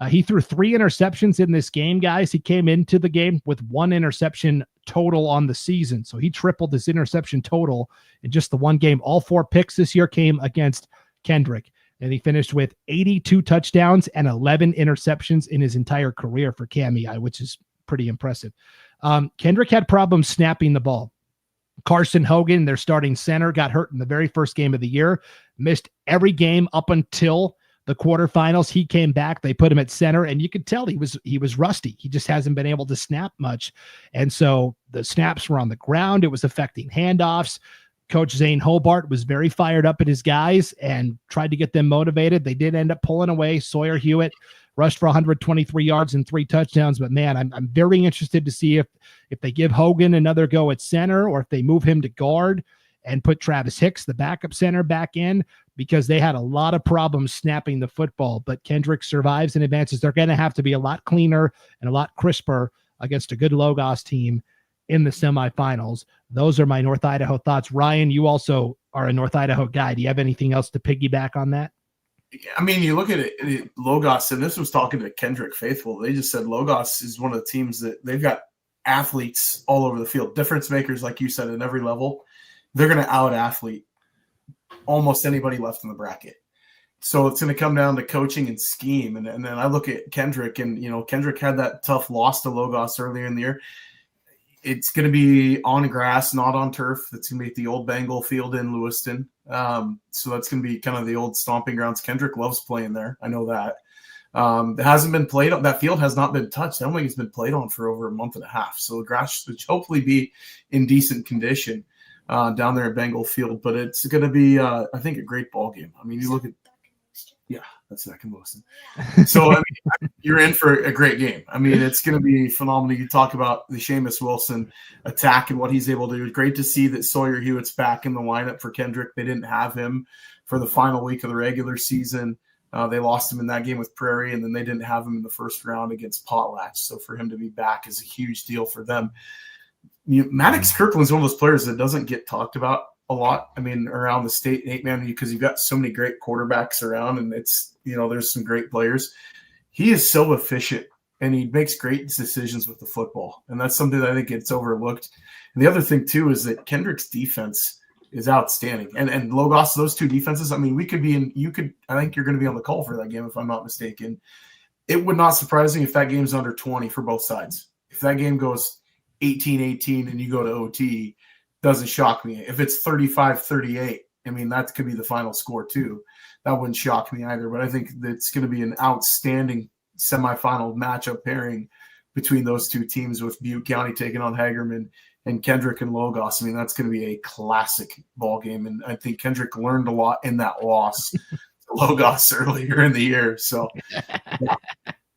He threw 3 interceptions in this game, guys. He came into the game with 1 interception total on the season. So he tripled his interception total in just the one game. All 4 picks this year came against Kendrick. And he finished with 82 touchdowns and 11 interceptions in his entire career for Kamei, which is pretty impressive. Kendrick had problems snapping the ball. Carson Hogan, their starting center, got hurt in the very first game of the year, missed every game up until the quarterfinals. He came back. They put him at center, and you could tell he was rusty. He just hasn't been able to snap much. And so the snaps were on the ground. It was affecting handoffs. Coach Zane Hobart was very fired up at his guys and tried to get them motivated. They did end up pulling away. Sawyer Hewitt rushed for 123 yards and 3 touchdowns. But man, I'm very interested to see if they give Hogan another go at center, or if they move him to guard and put Travis Hicks, the backup center, back in, because they had a lot of problems snapping the football. But Kendrick survives and advances. They're going to have to be a lot cleaner and a lot crisper against a good Logos team in the semifinals. Those are my North Idaho thoughts. Ryan, you also are a North Idaho guy. Do you have anything else to piggyback on that? I mean, you look at it, Logos, and this was talking to Kendrick Faithful. They just said Logos is one of the teams that they've got athletes all over the field, difference makers, like you said, at every level. They're going to out-athlete almost anybody left in the bracket. So it's going to come down to coaching and scheme. And then I look at Kendrick, and, Kendrick had that tough loss to Logos earlier in the year. It's going to be on grass, not on turf. It's going to be at the old Bengal field in Lewiston. So that's going to be kind of the old stomping grounds. Kendrick loves playing there. I know that. It hasn't been played on. That field has not been touched. I don't think it's been played on for over a month and a half. So the grass should hopefully be in decent condition down there at Bengal field. But it's going to be, I think, a great ball game. I mean, you look at, that's Zach and Wilson. So, I mean, you're in for a great game. I mean, it's going to be phenomenal. You talk about the Seamus Wilson attack and what he's able to do. Great to see that Sawyer Hewitt's back in the lineup for Kendrick. They didn't have him for the final week of the regular season. They lost him in that game with Prairie, and then they didn't have him in the first round against Potlatch. So for him to be back is a huge deal for them. Maddox Kirkland's one of those players that doesn't get talked about a lot. I mean, around the state, 8-man, because you've got so many great quarterbacks around, and it's, there's some great players. He is so efficient, and he makes great decisions with the football. And that's something that I think gets overlooked. And the other thing too, is that Kendrick's defense is outstanding. And Logos, those 2 defenses, I mean, I think you're going to be on the call for that game, if I'm not mistaken. It would not surprise me if that game's under 20 for both sides. If that game goes 18-18 and you go to OT, doesn't shock me. If it's 35-38, I mean, that could be the final score too. That wouldn't shock me either. But I think it's going to be an outstanding semifinal matchup pairing between those 2 teams, with Butte County taking on Hagerman and Kendrick and Logos. I mean, that's going to be a classic ball game. And I think Kendrick learned a lot in that loss to Logos earlier in the year. So,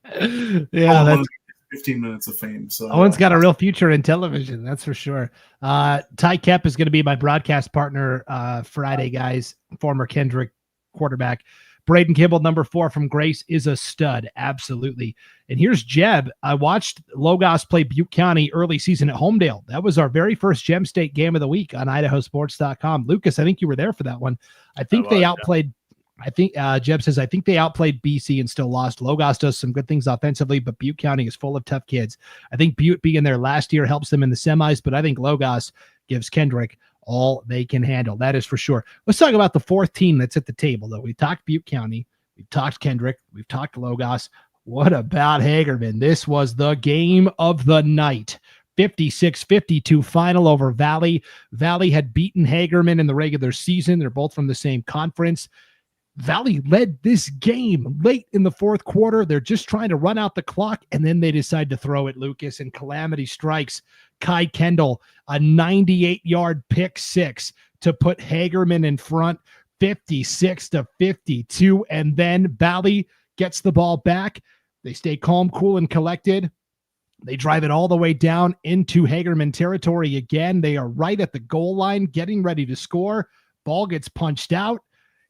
that's 15 minutes of fame. So Owen's got a real future in television, that's for sure. Ty Kep is going to be my broadcast partner Friday, guys. Former Kendrick quarterback. Braden Kibble, number 4 from Grace, is a stud. Absolutely. And here's Jeb. I watched Logos play Butte County early season at Homedale. That was our very first Gem State game of the week on IdahoSports.com. Lucas, I think you were there for that one. I think they outplayed. I think Jeb says, I think they outplayed BC and still lost. Logos does some good things offensively, but Butte County is full of tough kids. I think Butte being there last year helps them in the semis, but I think Logos gives Kendrick all they can handle. That is for sure. Let's talk about the 4th team that's at the table, though. We've talked Butte County. We've talked Kendrick. We've talked Logos. What about Hagerman? This was the game of the night. 56-52 final over Valley. Valley had beaten Hagerman in the regular season. They're both from the same conference. Valley led this game late in the 4th quarter. They're just trying to run out the clock, and then they decide to throw it, Lucas, and calamity strikes. Kai Kendall, a 98-yard pick 6 to put Hagerman in front, 56-52, and then Valley gets the ball back. They stay calm, cool, and collected. They drive it all the way down into Hagerman territory again. They are right at the goal line, getting ready to score. Ball gets punched out.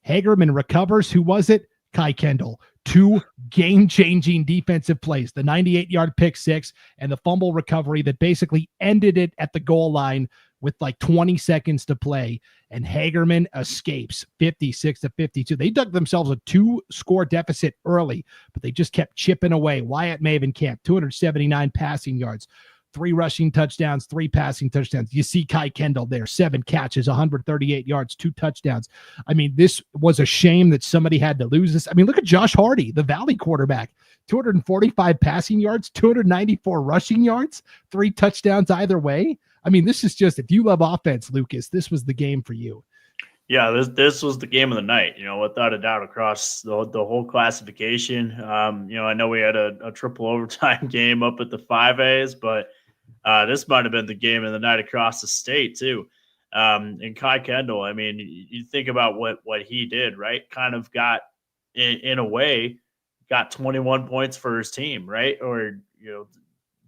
Hagerman recovers. Who was it? Kai Kendall. 2 game-changing defensive plays, the 98-yard pick 6 and the fumble recovery that basically ended it at the goal line with like 20 seconds to play. And Hagerman escapes 56-52. They dug themselves a 2-score deficit early, but they just kept chipping away. Wyatt Mavenkamp, 279 passing yards. 3 rushing touchdowns, 3 passing touchdowns. You see Kai Kendall there, 7 catches, 138 yards, 2 touchdowns. I mean, this was a shame that somebody had to lose this. I mean, look at Josh Hardy, the Valley quarterback, 245 passing yards, 294 rushing yards, 3 touchdowns either way. I mean, this is just, if you love offense, Lucas, this was the game for you. Yeah, this was the game of the night, without a doubt, across the whole classification. I know we had a triple overtime game up at the 5As, but this might have been the game of the night across the state too. And Kai Kendall, I mean, you think about what he did, right? Kind of got, in a way, got 21 points for his team, right? Or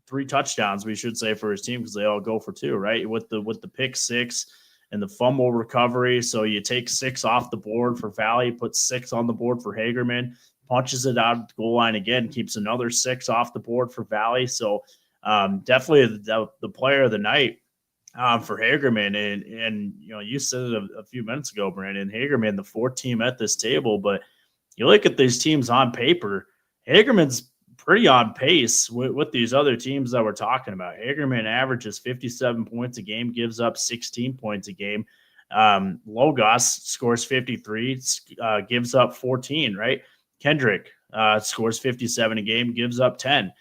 3 touchdowns, we should say, for his team, because they all go for 2, right? With the pick 6 and the fumble recovery. So you take 6 off the board for Valley, put 6 on the board for Hagerman, punches it out at the goal line again, keeps another 6 off the board for Valley. So definitely the player of the night for Hagerman. And you said it a few minutes ago, Brandon. Hagerman, the 4th team at this table, but you look at these teams on paper, Hagerman's pretty on pace with these other teams that we're talking about. Hagerman averages 57 points a game, gives up 16 points a game. Logos scores 53, gives up 14, right? Kendrick scores 57 a game, gives up 10.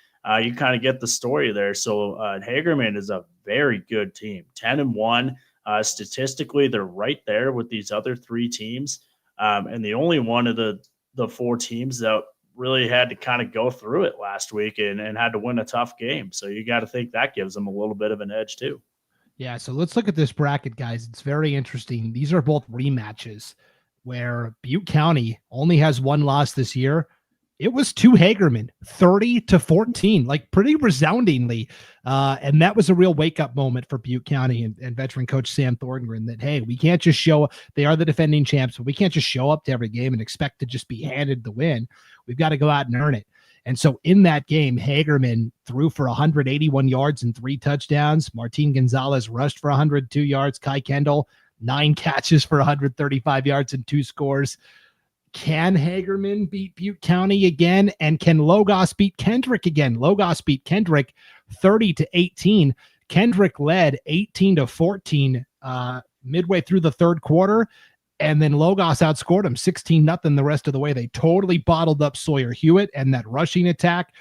You kind of get the story there. So Hagerman is a very good team, 10-1. Statistically, they're right there with these other 3 teams. And the only one of the 4 teams that really had to kind of go through it last week and had to win a tough game. So you got to think that gives them a little bit of an edge too. Yeah, so let's look at this bracket, guys. It's very interesting. These are both rematches where Butte County only has 1 loss this year. It was to Hagerman, 30-14, like pretty resoundingly. And that was a real wake-up moment for Butte County and veteran coach Sam Thorngren that, hey, we can't just show – they are the defending champs, but we can't just show up to every game and expect to just be handed the win. We've got to go out and earn it. And so in that game, Hagerman threw for 181 yards and 3 touchdowns. Martin Gonzalez rushed for 102 yards. Kai Kendall, 9 catches for 135 yards and 2 scores. Can Hagerman beat Butte County again? And can Logos beat Kendrick again? Logos beat Kendrick 30-18. Kendrick led 18-14 midway through the 3rd quarter. And then Logos outscored them 16-0 the rest of the way. They totally bottled up Sawyer Hewitt and that rushing attack.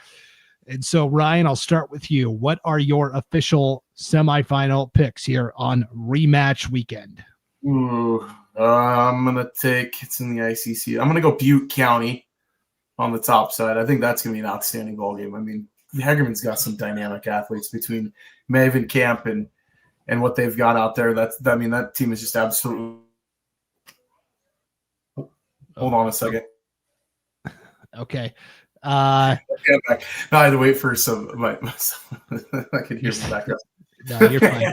And so, Ryan, I'll start with you. What are your official semifinal picks here on rematch weekend? Ooh, I'm going to take, it's in the ICC. I'm going to go Butte County on the top side. I think that's going to be an outstanding ball game. I mean, Hagerman's got some dynamic athletes between Mavenkamp and what they've got out there. That team is just absolutely. Hold on a second. Okay. I had to wait for some. I could hear some background. No, you're fine.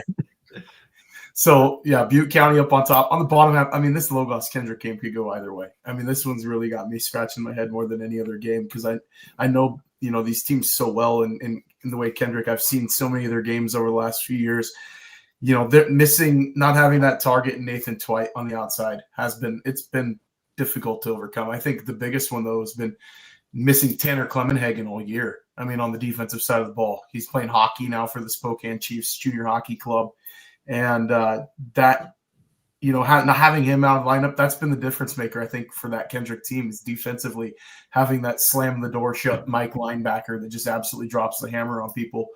So yeah, Butte County up on top. On the bottom half, I mean, this Logos Kendrick game could go either way. I mean, this one's really got me scratching my head more than any other game because I know these teams so well, and in the way Kendrick, I've seen so many of their games over the last few years. They're missing, not having that target in Nathan Twite on the outside it's been difficult to overcome. I think the biggest one though has been missing Tanner Clemenhagen all year. I mean, on the defensive side of the ball, he's playing hockey now for the Spokane Chiefs Junior Hockey Club. And not having him out of lineup, that's been the difference maker, I think, for that Kendrick team is defensively having that slam the door shut Mike linebacker that just absolutely drops the hammer on people.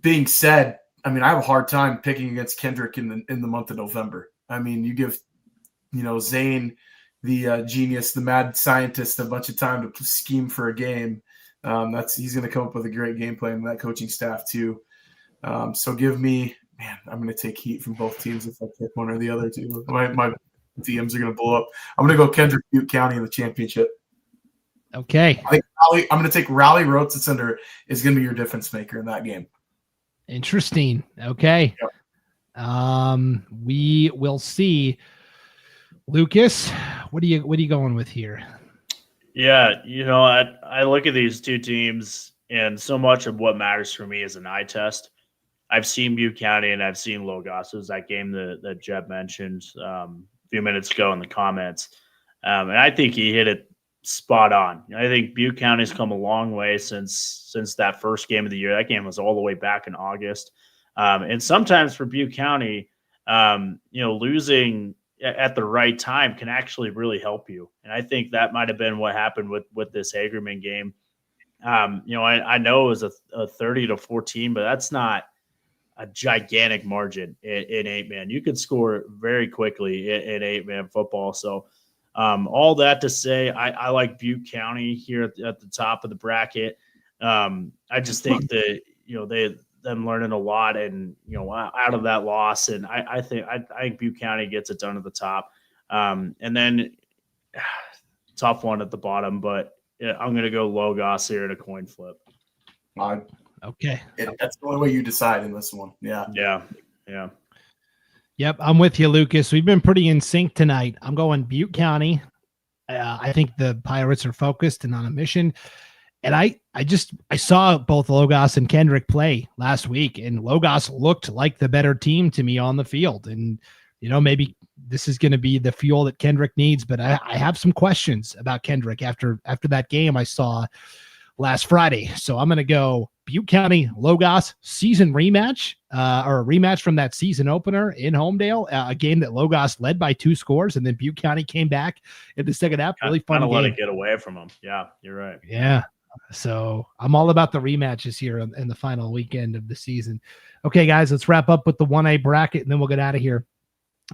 Being said, I mean, I have a hard time picking against Kendrick in the month of November. I mean, you give, Zane, the genius, the mad scientist, a bunch of time to scheme for a game. He's going to come up with a great game plan with that coaching staff too. So give me, man, I'm going to take heat from both teams if I pick one or the other two. My DMs are going to blow up. I'm going to go Kendrick Butte County in the championship. Okay. I think I'm going to take Raleigh Rotsender is going to be your difference maker in that game. Interesting. Okay. Yep. We will see. Lucas, what are you going with here? Yeah, I look at these two teams, and so much of what matters for me is an eye test. I've seen Butte County and I've seen Logos. It was that game that Jeb mentioned a few minutes ago in the comments. And I think he hit it spot on. I think Butte County's come a long way since that first game of the year. That game was all the way back in August. And sometimes for Butte County, losing at the right time can actually really help you. And I think that might have been what happened with this Hagerman game. I know it was a 30-14, but that's not a gigantic margin in 8-man. You could score very quickly in 8-man football. So all that to say, I like Butte County here at the top of the bracket. I just think that, them learning a lot and, out of that loss. And I think Butte County gets it done at the top. And then tough one at the bottom, but I'm going to go Logos here in a coin flip. Okay. That's the only way you decide in this one. Yeah. Yeah. Yep. I'm with you, Lucas. We've been pretty in sync tonight. I'm going Butte County. I think the Pirates are focused and on a mission. And I saw both Logos and Kendrick play last week, and Logos looked like the better team to me on the field. And, maybe this is going to be the fuel that Kendrick needs, but I have some questions about Kendrick after that game I saw last Friday. So I'm going to go Butte County Logos season rematch, or a rematch from that season opener in Homedale, a game that Logos led by 2 scores, and then Butte County came back in the second half. Really fun game. Let it get away from them. Yeah, you're right. Yeah. So I'm all about the rematches here in the final weekend of the season. Okay, guys, let's wrap up with the 1A bracket, and then we'll get out of here.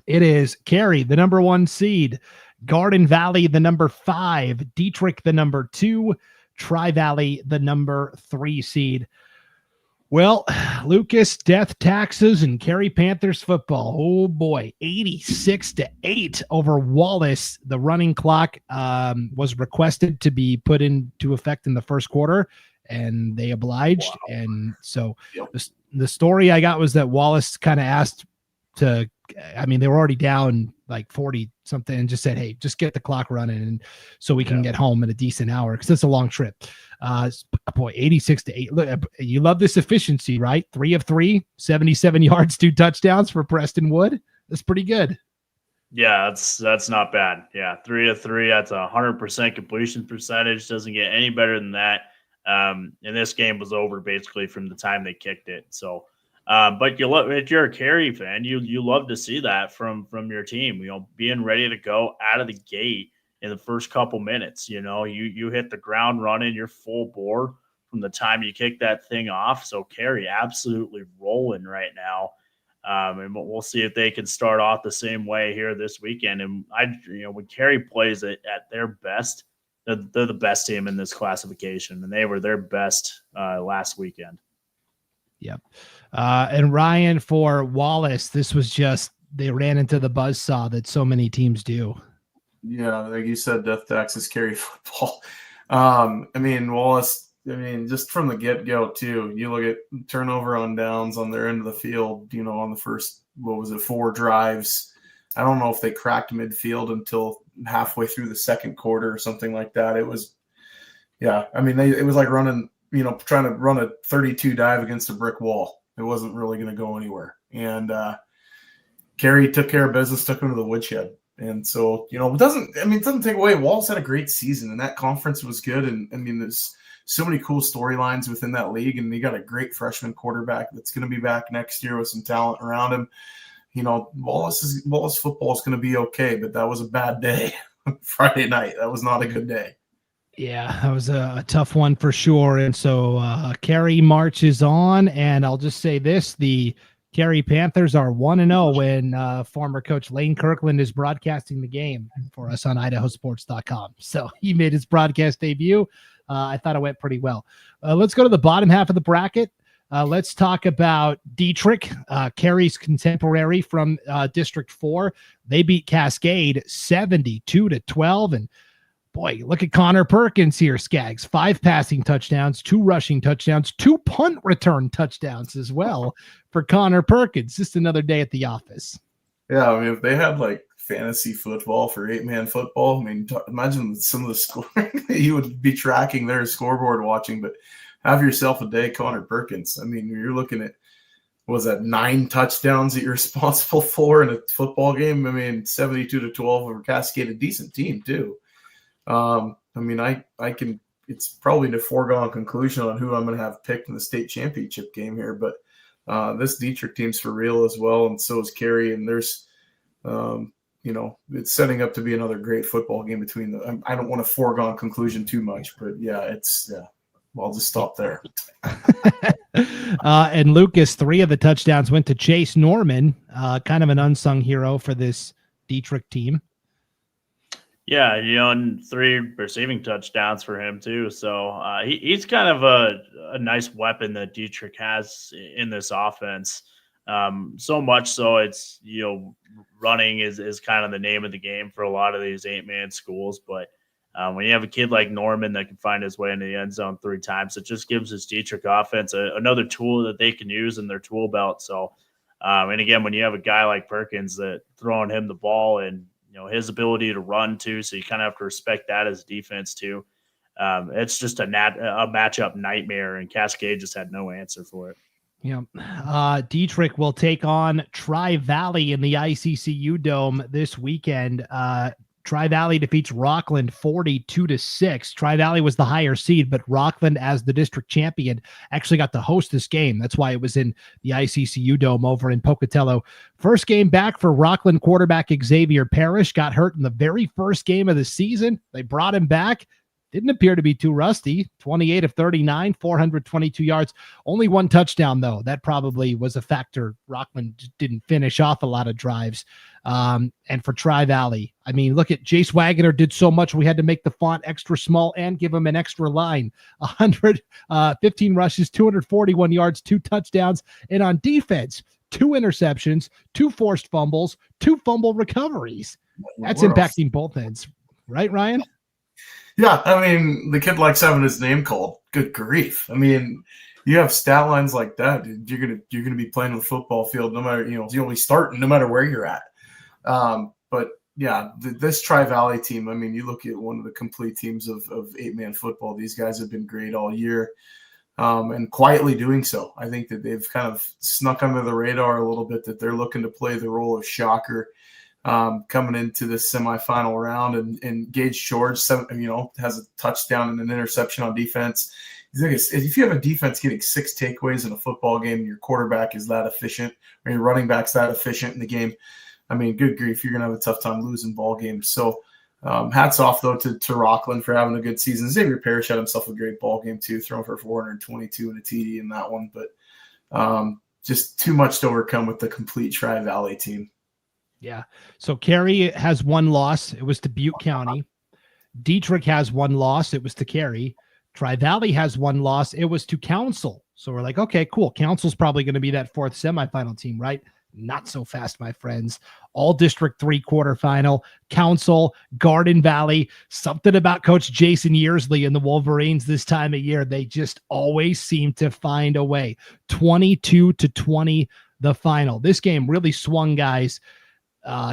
It is Cary, the number 1 seed, Garden Valley, the number 5, Dietrich, the number 2, Tri-Valley, the number 3 seed. Well, Lucas, death taxes and Cary Panthers football. Oh boy, 86-8 over Wallace. The running clock was requested to be put into effect in the first quarter, and they obliged. Wow. And so the story I got was that Wallace kind of asked to, they were already down like 40 something and just said, hey, just get the clock running and so we can get home in a decent hour, because it's a long trip. Boy, 86-8. Look, you love this efficiency, right? 3 of 3, 77 yards, 2 touchdowns for Preston Wood. That's pretty good. Yeah, that's not bad. Yeah, 3 of 3. That's 100% completion percentage. Doesn't get any better than that. And this game was over basically from the time they kicked it. So, but if you're a Cary fan, you love to see that from your team. Being ready to go out of the gate in the first couple minutes. You hit the ground running, you're full bore from the time you kick that thing off. So Cary absolutely rolling right now. And we'll see if they can start off the same way here this weekend. And when Cary plays at their best, they're the best team in this classification, and they were their best last weekend. Yep. And Ryan, for Wallace, this was just, they ran into the buzzsaw that so many teams do. Yeah, like you said, death taxes Cary football. Wallace, I mean, just from the get-go too, you look at turnover on downs on their end of the field, on the first, 4 drives. I don't know if they cracked midfield until halfway through the second quarter or something like that. It was, I mean, it was like running, trying to run a 32 dive against a brick wall. It wasn't really going to go anywhere. And Carey took care of business, took him to the woodshed. And so, it doesn't take away. Wallace had a great season, and that conference was good. And I mean, there's so many cool storylines within that league, and they got a great freshman quarterback that's going to be back next year with some talent around him. Wallace football is going to be okay, but that was a bad day. Friday night, that was not a good day. Yeah, that was a tough one for sure. And so Carey marches on, and I'll just say this: the Carey Panthers are 1-0 when former coach Lane Kirkland is broadcasting the game for us on IdahoSports.com. So he made his broadcast debut. I thought it went pretty well. Let's go to the bottom half of the bracket. Let's talk about Dietrich, Carey's contemporary from District 4. They beat Cascade 72-12. And boy, look at Connor Perkins here, Skaggs. 5 passing touchdowns, 2 rushing touchdowns, 2 punt return touchdowns as well for Connor Perkins. Just another day at the office. Yeah, I mean, if they had like fantasy football for 8-man football, I mean, imagine some of the scoring that you would be tracking there, scoreboard watching, but have yourself a day, Connor Perkins. I mean, you're looking at, was that 9 touchdowns that you're responsible for in a football game? I mean, 72-12 over Cascade, a decent team too. I mean, I can, it's probably a foregone conclusion on who I'm going to have picked in the state championship game here, but this Dietrich team's for real as well. And so is Carey. And there's, it's setting up to be another great football game between the, I don't want to foregone conclusion too much, but I'll just stop there. And Lucas, 3 of the touchdowns went to Chase Norman, kind of an unsung hero for this Dietrich team. Yeah, and 3 receiving touchdowns for him too. So he's kind of a nice weapon that Dietrich has in this offense. So much so it's, running is kind of the name of the game for a lot of these 8-man schools. But when you have a kid like Norman that can find his way into the end zone 3 times, it just gives this Dietrich offense another tool that they can use in their tool belt. So, and again, when you have a guy like Perkins that throwing him the ball and, his ability to run too, so you kind of have to respect that as defense too. It's just a matchup nightmare, and Cascade just had no answer for it. Yeah. Dietrich will take on Tri-Valley in the ICCU Dome this weekend. Tri-Valley defeats Rockland 42-6. Tri-Valley was the higher seed, but Rockland, as the district champion, actually got to host this game. That's why it was in the ICCU Dome over in Pocatello. First game back for Rockland quarterback Xavier Parrish. Got hurt in the very first game of the season. They brought him back. Didn't appear to be too rusty. 28 of 39, 422 yards. Only 1 touchdown, though. That probably was a factor. Rockland didn't finish off a lot of drives. And for Tri-Valley, I mean, look at Jace Wagner did so much. We had to make the font extra small and give him an extra line. 115 rushes, 241 yards, 2 touchdowns. And on defense, 2 interceptions, 2 forced fumbles, 2 fumble recoveries. That's impacting both ends. Right, Ryan? Yeah, I mean, the kid likes having his name called. Good grief! I mean, you have stat lines like that, dude, you're gonna be playing on the football field no matter, you'll be starting no matter where you're at. But yeah, this Tri-Valley team, I mean, you look at one of the complete teams of 8-man football. These guys have been great all year, and quietly doing so. I think that they've kind of snuck under the radar a little bit, that they're looking to play the role of shocker. Coming into this semifinal round, and Gage George, has a touchdown and an interception on defense. If you have a defense getting 6 takeaways in a football game, your quarterback is that efficient, or your running back's that efficient in the game, I mean, good grief, you're going to have a tough time losing ball games. So hats off, though, to Rockland for having a good season. Xavier Parrish had himself a great ball game, too, throwing for 422 and a TD in that one. But just too much to overcome with the complete Tri-Valley team. Yeah. So Carey has 1 loss. It was to Butte County. Dietrich has 1 loss. It was to Carey. Tri-Valley has 1 loss. It was to Council. So we're like, okay, cool. Council's probably going to be that 4th semifinal team, right? Not so fast, my friends. All District 3 quarterfinal, Council, Garden Valley. Something about Coach Jason Yearsley and the Wolverines this time of year. They just always seem to find a way. 22-20, the final. This game really swung, guys.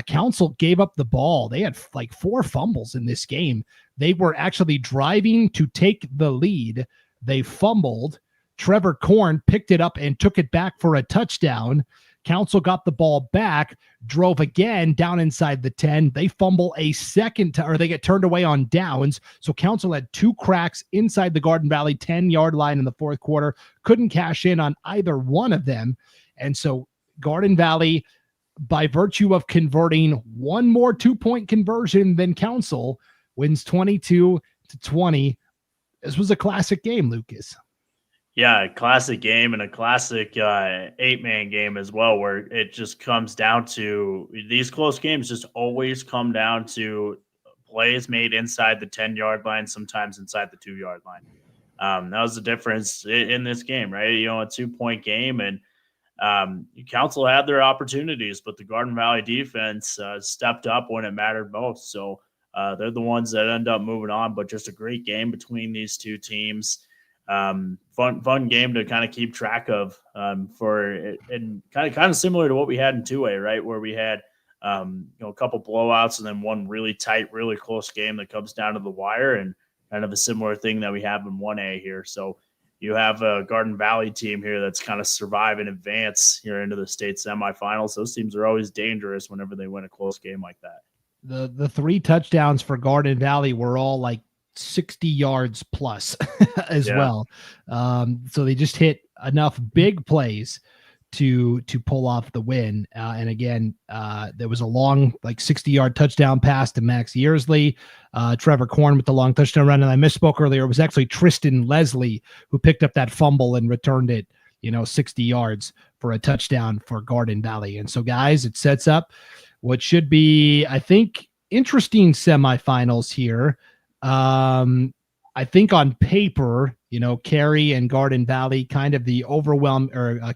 Council gave up the ball. They had like 4 fumbles in this game. They were actually driving to take the lead. They fumbled. Trevor Korn picked it up and took it back for a touchdown. Council got the ball back, drove again down inside the 10. They fumble a second or they get turned away on downs. So Council had 2 cracks inside the Garden Valley 10-yard line in the fourth quarter. Couldn't cash in on either one of them. And so Garden Valley, by virtue of converting one more 2-point conversion than Council, wins 22-20. This was a classic game, Lucas. Yeah, a classic game and a classic 8-man game as well, where it just comes down to these close games just always come down to plays made inside the 10-yard line, sometimes inside the 2-yard line. That was the difference in this game, right? A 2-point game, and Council had their opportunities, but the Garden Valley defense stepped up when it mattered most. So they're the ones that end up moving on, but just a great game between these two teams. Fun game to kind of keep track of for it, and kind of similar to what we had in 2A, right? Where we had a couple blowouts and then one really tight, really close game that comes down to the wire, and kind of a similar thing that we have in 1A here. So you have a Garden Valley team here that's kind of survive and advance here into the state semifinals. Those teams are always dangerous whenever they win a close game like that. The 3 touchdowns for Garden Valley were all like 60 yards plus as well. So they just hit enough big plays to pull off the win. And again, there was a long, like 60-yard touchdown pass to Max Yearsley, Trevor Korn with the long touchdown run. And I misspoke earlier. It was actually Tristan Leslie who picked up that fumble and returned it, 60 yards for a touchdown for Garden Valley. And so, guys, it sets up what should be, I think, interesting semifinals here. I think on paper, Cary and Garden Valley kind of the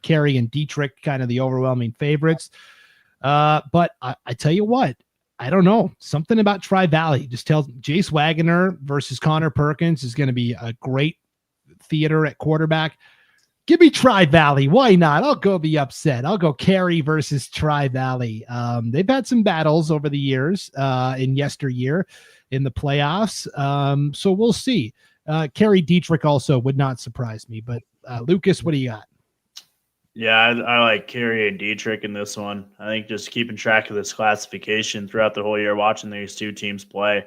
Cary and Dietrich kind of the overwhelming favorites. But I tell you what, I don't know. Something about Tri-Valley just tells Jace Wagner versus Connor Perkins is going to be a great theater at quarterback. Give me Tri-Valley. Why not? I'll go the upset. I'll go Cary versus Tri-Valley. They've had some battles over the years in yesteryear in the playoffs. So we'll see. Cary Dietrich also would not surprise me. But Lucas, what do you got? Yeah, I like Cary and Dietrich in this one. I think just keeping track of this classification throughout the whole year, watching these two teams play,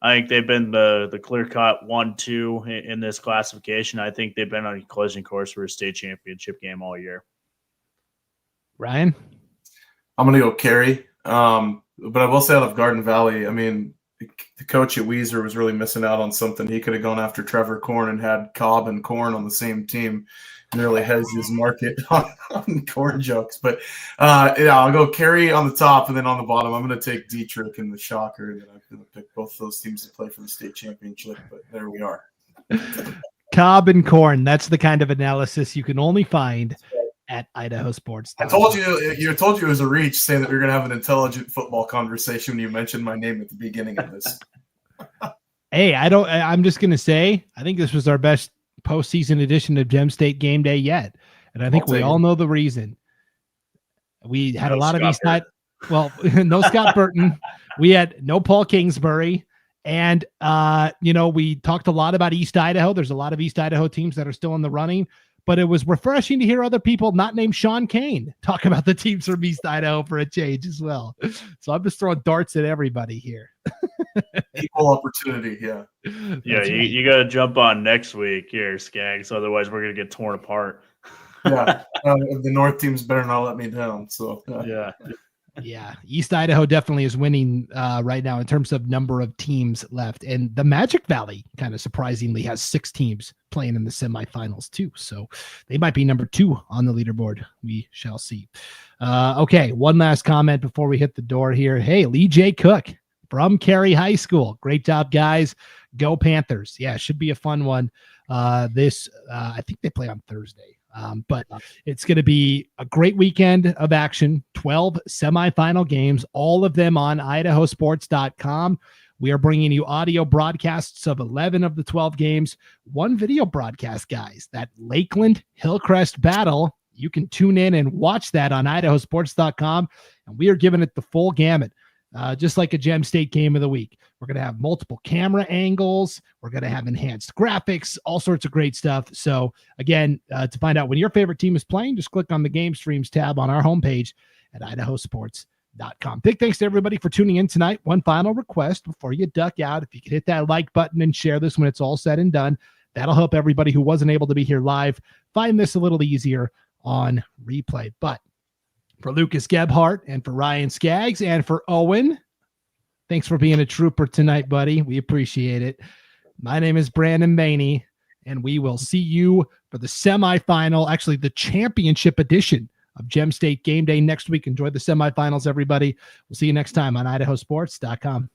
I think they've been the clear-cut 1-2 in this classification. I think they've been on a collision course for a state championship game all year. Ryan? I'm going to go Cary. But I will say out of Garden Valley, I mean, the coach at Weiser was really missing out on something. He could have gone after Trevor Korn and had Cobb and Korn on the same team. Nearly has his market on Korn jokes. But, I'll go Cary on the top, and then on the bottom, I'm going to take Dietrich and the shocker. And then I'm going to pick both those teams to play for the state championship. But there we are. Cobb and Korn. That's the kind of analysis you can only find at IdahoSports.com. I told you it was a reach saying that we were going to have an intelligent football conversation when you mentioned my name at the beginning of this. Hey, I'm just going to say, I think this was our best postseason edition of Gem State Game Day yet. And I think we all know the reason. We had a lot of East Side. Well, no Scott Burton. We had no Paul Kingsbury. And, we talked a lot about East Idaho. There's a lot of East Idaho teams that are still in the running. But it was refreshing to hear other people not named Sean Kane talk about the teams from East Idaho for a change as well. So I'm just throwing darts at everybody here. Equal opportunity, yeah. Yeah, right. You got to jump on next week here, Skaggs. Otherwise, we're going to get torn apart. Yeah, the North teams better not let me down. So yeah. Yeah, East Idaho definitely is winning right now in terms of number of teams left. And the Magic Valley kind of surprisingly has 6 teams playing in the semifinals too. So they might be number 2 on the leaderboard. We shall see. Okay, one last comment before we hit the door here. Hey, Lee J. Cook from Cary High School. Great job, guys. Go Panthers. Yeah, should be a fun one. I think they play on Thursday. But it's going to be a great weekend of action, 12 semifinal games, all of them on IdahoSports.com. We are bringing you audio broadcasts of 11 of the 12 games, one video broadcast, guys. That Lakeland Hillcrest battle, you can tune in and watch that on IdahoSports.com, and we are giving it the full gamut. Just like a Gem State game of the week. We're going to have multiple camera angles. We're going to have enhanced graphics, all sorts of great stuff. So again, to find out when your favorite team is playing, just click on the Game Streams tab on our homepage at IdahoSports.com. Big thanks to everybody for tuning in tonight. One final request before you duck out. If you could hit that like button and share this when it's all said and done, that'll help everybody who wasn't able to be here live find this a little easier on replay. But for Lucas Gebhardt and for Ryan Skaggs and for Owen, thanks for being a trooper tonight, buddy. We appreciate it. My name is Brandon Maney, and we will see you for the semifinal, actually the championship edition of Gem State Game Day next week. Enjoy the semifinals, everybody. We'll see you next time on IdahoSports.com.